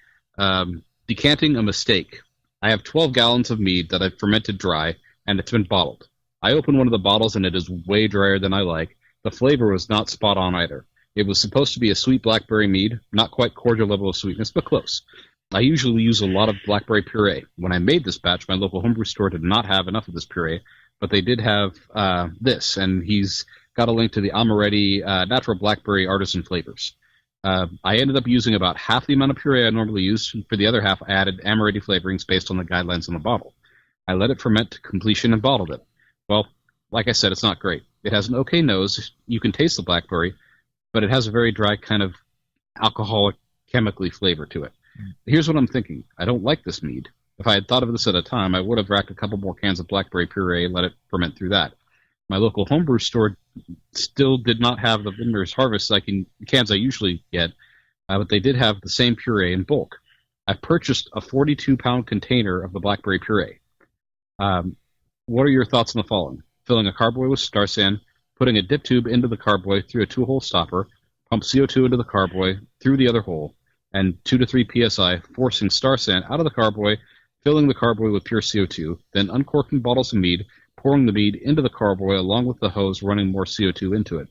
Decanting a mistake. I have 12 gallons of mead that I've fermented dry, and it's been bottled. I opened one of the bottles, and it is way drier than I like. The flavor was not spot on either. It was supposed to be a sweet blackberry mead, not quite cordial level of sweetness, but close. I usually use a lot of blackberry puree. When I made this batch, my local homebrew store did not have enough of this puree, but they did have this, and he's got a link to the Amaretti Natural Blackberry Artisan Flavors. I ended up using about half the amount of puree I normally use. For the other half, I added Amaretti flavorings based on the guidelines on the bottle. I let it ferment to completion and bottled it. Well, like I said, it's not great. It has an okay nose. You can taste the blackberry, but it has a very dry kind of alcoholic, chemically flavor to it. Here's what I'm thinking. I don't like this mead. If I had thought of this at a time, I would have racked a couple more cans of blackberry puree and let it ferment through that. My local homebrew store still did not have the Vintner's Harvest cans I usually get, but they did have the same puree in bulk. I purchased a 42-pound container of the blackberry puree. What are your thoughts on the following? Filling a carboy with star sand, putting a dip tube into the carboy through a 2-hole stopper, pump CO2 into the carboy through the other hole, and 2 to 3 psi, forcing Star San out of the carboy, filling the carboy with pure CO2, then uncorking bottles of mead, pouring the mead into the carboy along with the hose running more CO2 into it.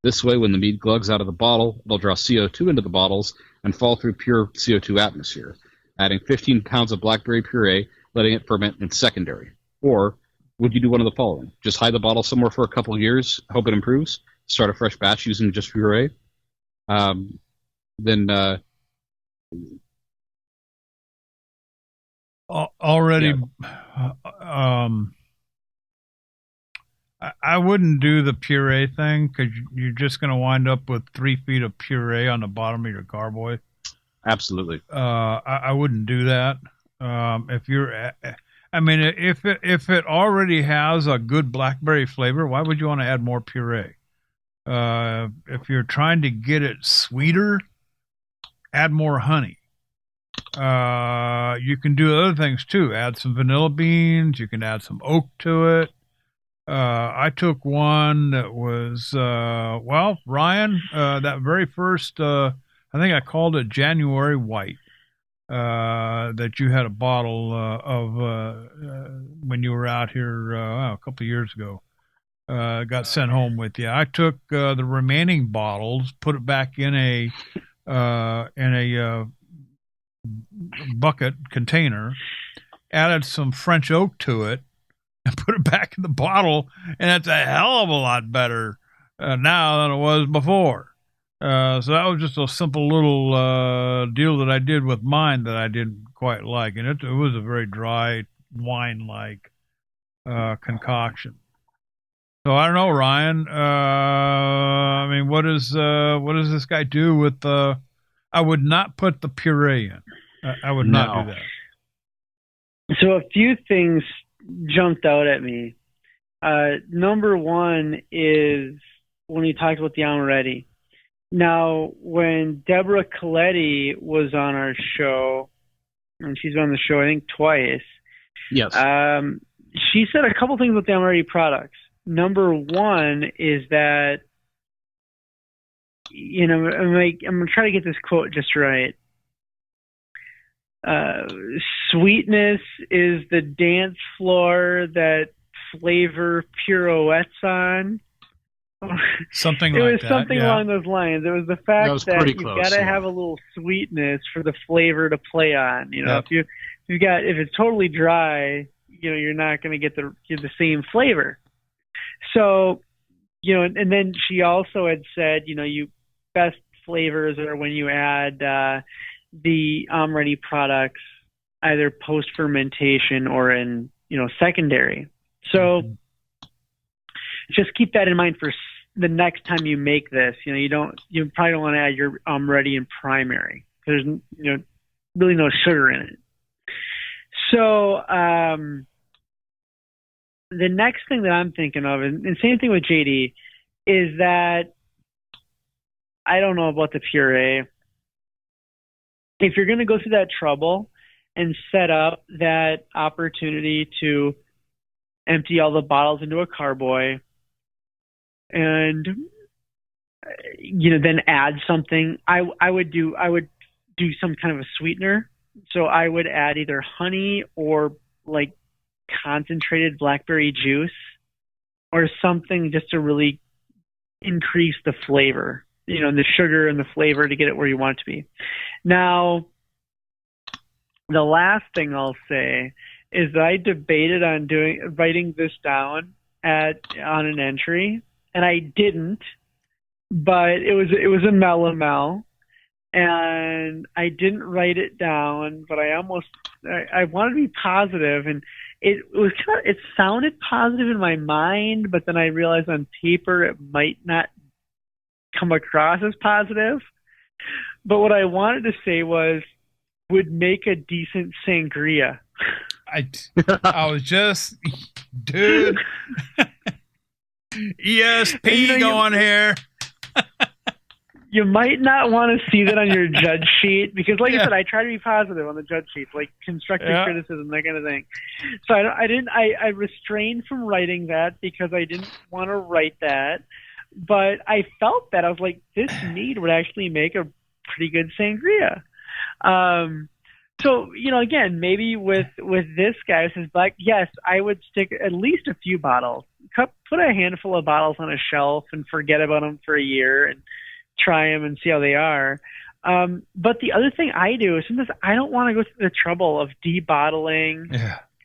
This way, when the mead glugs out of the bottle, it'll draw CO2 into the bottles and fall through pure CO2 atmosphere. Adding 15 pounds of blackberry puree, letting it ferment in secondary. Or would you do one of the following? Just hide the bottle somewhere for a couple of years, hope it improves, start a fresh batch using just puree. Already, I wouldn't do the puree thing because you're just going to wind up with 3 feet of puree on the bottom of your carboy. Absolutely. I wouldn't do that. If it already has a good blackberry flavor, why would you want to add more puree? If you're trying to get it sweeter, add more honey. You can do other things too. Add some vanilla beans. You can add some oak to it. I took one that was, Ryan, that very first, I think I called it January White, that you had a bottle of when you were out here a couple of years ago. Got sent home with you. I took the remaining bottles, put it back in a bucket container, added some French oak to it, and put it back in the bottle, and it's a hell of a lot better now than it was before. So that was just a simple little deal that I did with mine that I didn't quite like, and it was a very dry wine-like concoction. So I don't know, Ryan. What does this guy do with the? I would not put the puree in. I would not do that. So a few things jumped out at me. Number one is when you talked about the Amaretti. Now, when Deborah Coletti was on our show, and she's been on the show I think twice. Yes. She said a couple things about the Amaretti products. Number one is that, I'm going to try to get this quote just right. Sweetness is the dance floor that flavor pirouettes on. Something it like was that. something yeah. along those lines. It was the fact that you've got to have a little sweetness for the flavor to play on. Yep. If it's totally dry, you're not going to get the same flavor. So, and then she also had said, you best flavors are when you add the Amaretti products either post fermentation or in secondary. So just keep that in mind for the next time you make this. You probably don't want to add your Amaretti in primary. There's really no sugar in it. So the next thing that I'm thinking of, and same thing with JD, is that I don't know about the puree. If you're going to go through that trouble and set up that opportunity to empty all the bottles into a carboy and then add something, I would do some kind of a sweetener. So I would add either honey or like concentrated blackberry juice or something just to really increase the flavor, the sugar and the flavor to get it where you want it to be. Now, the last thing I'll say is that I debated on writing this down on an entry, and I didn't, but it was a melomel, and I didn't write it down, but I wanted to be positive, and it sounded positive in my mind, but then I realized on paper it might not come across as positive. But what I wanted to say was, would make a decent sangria. I was just, dude. ESP going here. You might not want to see that on your judge sheet because, like I said, I try to be positive on the judge sheet, like constructive criticism, that kind of thing. So I restrained from writing that because I didn't want to write that. But I felt that I was like, this mead would actually make a pretty good sangria. So, again, maybe with this guy, this is black, yes, I would stick at least a few bottles. Put a handful of bottles on a shelf and forget about them for a year and try them and see how they are. But the other thing I do is sometimes I don't want to go through the trouble of debottling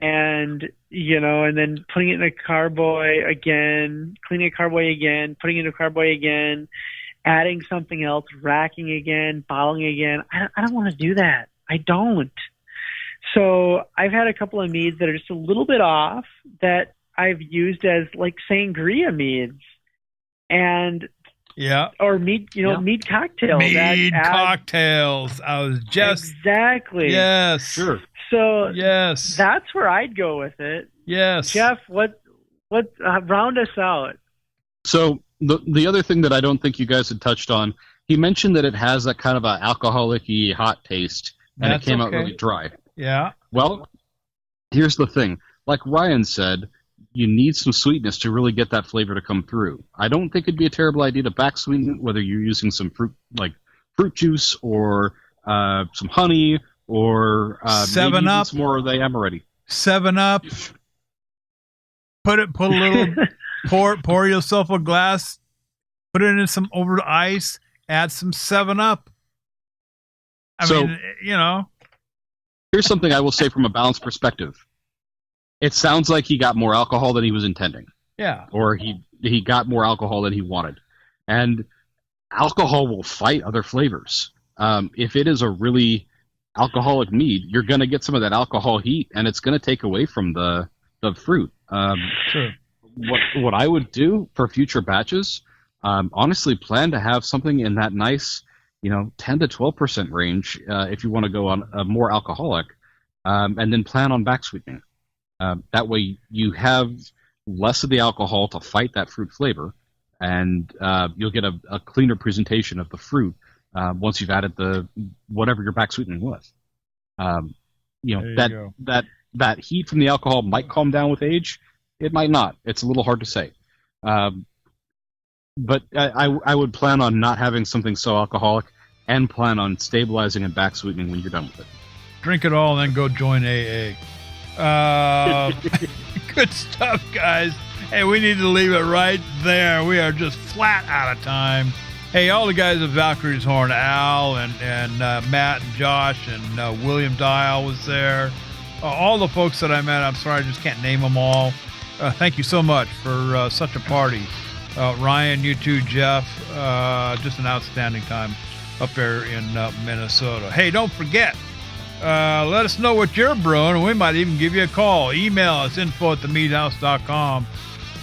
and, and then putting it in a carboy again, cleaning a carboy again, putting it in a carboy again, adding something else, racking again, bottling again. I don't want to do that. I don't. So I've had a couple of meads that are just a little bit off that I've used as like sangria meads or mead, mead cocktails. Mead cocktails. I was just exactly. Yes. Sure. So yes, that's where I'd go with it. Yes. Jeff, what round us out? So the other thing that I don't think you guys had touched on, he mentioned that it has that kind of an alcoholic-y hot taste, and it came out really dry. Yeah. Well, here's the thing. Like Ryan said, you need some sweetness to really get that flavor to come through. I don't think it'd be a terrible idea to back sweeten, whether you're using some fruit juice or some honey or 7 Up, some more of the Amaretti. 7 Up. Put a little, pour yourself a glass, put it in some over the ice, add some 7 Up. I mean, Here's something I will say from a balanced perspective. It sounds like he got more alcohol than he was intending. Yeah. Or he got more alcohol than he wanted. And alcohol will fight other flavors. If it is a really alcoholic mead, you're going to get some of that alcohol heat, and it's going to take away from the fruit. Sure. What I would do for future batches, honestly, plan to have something in that nice, 10 to 12% range if you want to go on a more alcoholic, and then plan on back sweetening. That way you have less of the alcohol to fight that fruit flavor, and you'll get a cleaner presentation of the fruit once you've added whatever your back sweetening was. That heat from the alcohol might calm down with age. It might not. It's a little hard to say. But I would plan on not having something so alcoholic, and plan on stabilizing and back sweetening when you're done with it. Drink it all and then go join AA. Good stuff, guys. Hey, we need to leave it right there. We are just flat out of time. Hey, all the guys at Valkyrie's Horn, Al and Matt and Josh and William Dial was there. All the folks that I met, I'm sorry, I just can't name them all. Thank you so much for such a party. Ryan, you too, Jeff. Just an outstanding time up there in Minnesota. Hey, don't forget, let us know what you're brewing, and we might even give you a call. Email us, info@themeadhouse.com,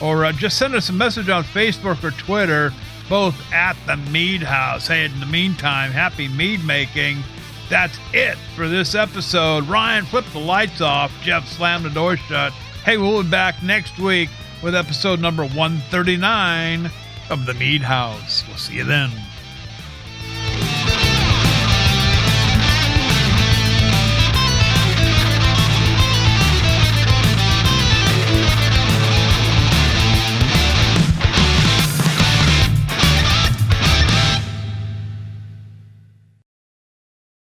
or just send us a message on Facebook or Twitter, both at The Mead House. Hey, in the meantime, happy mead making. That's it for this episode. Ryan, flip the lights off. Jeff, slam the door shut. Hey, we'll be back next week with episode number 139 of The Mead House. We'll see you then.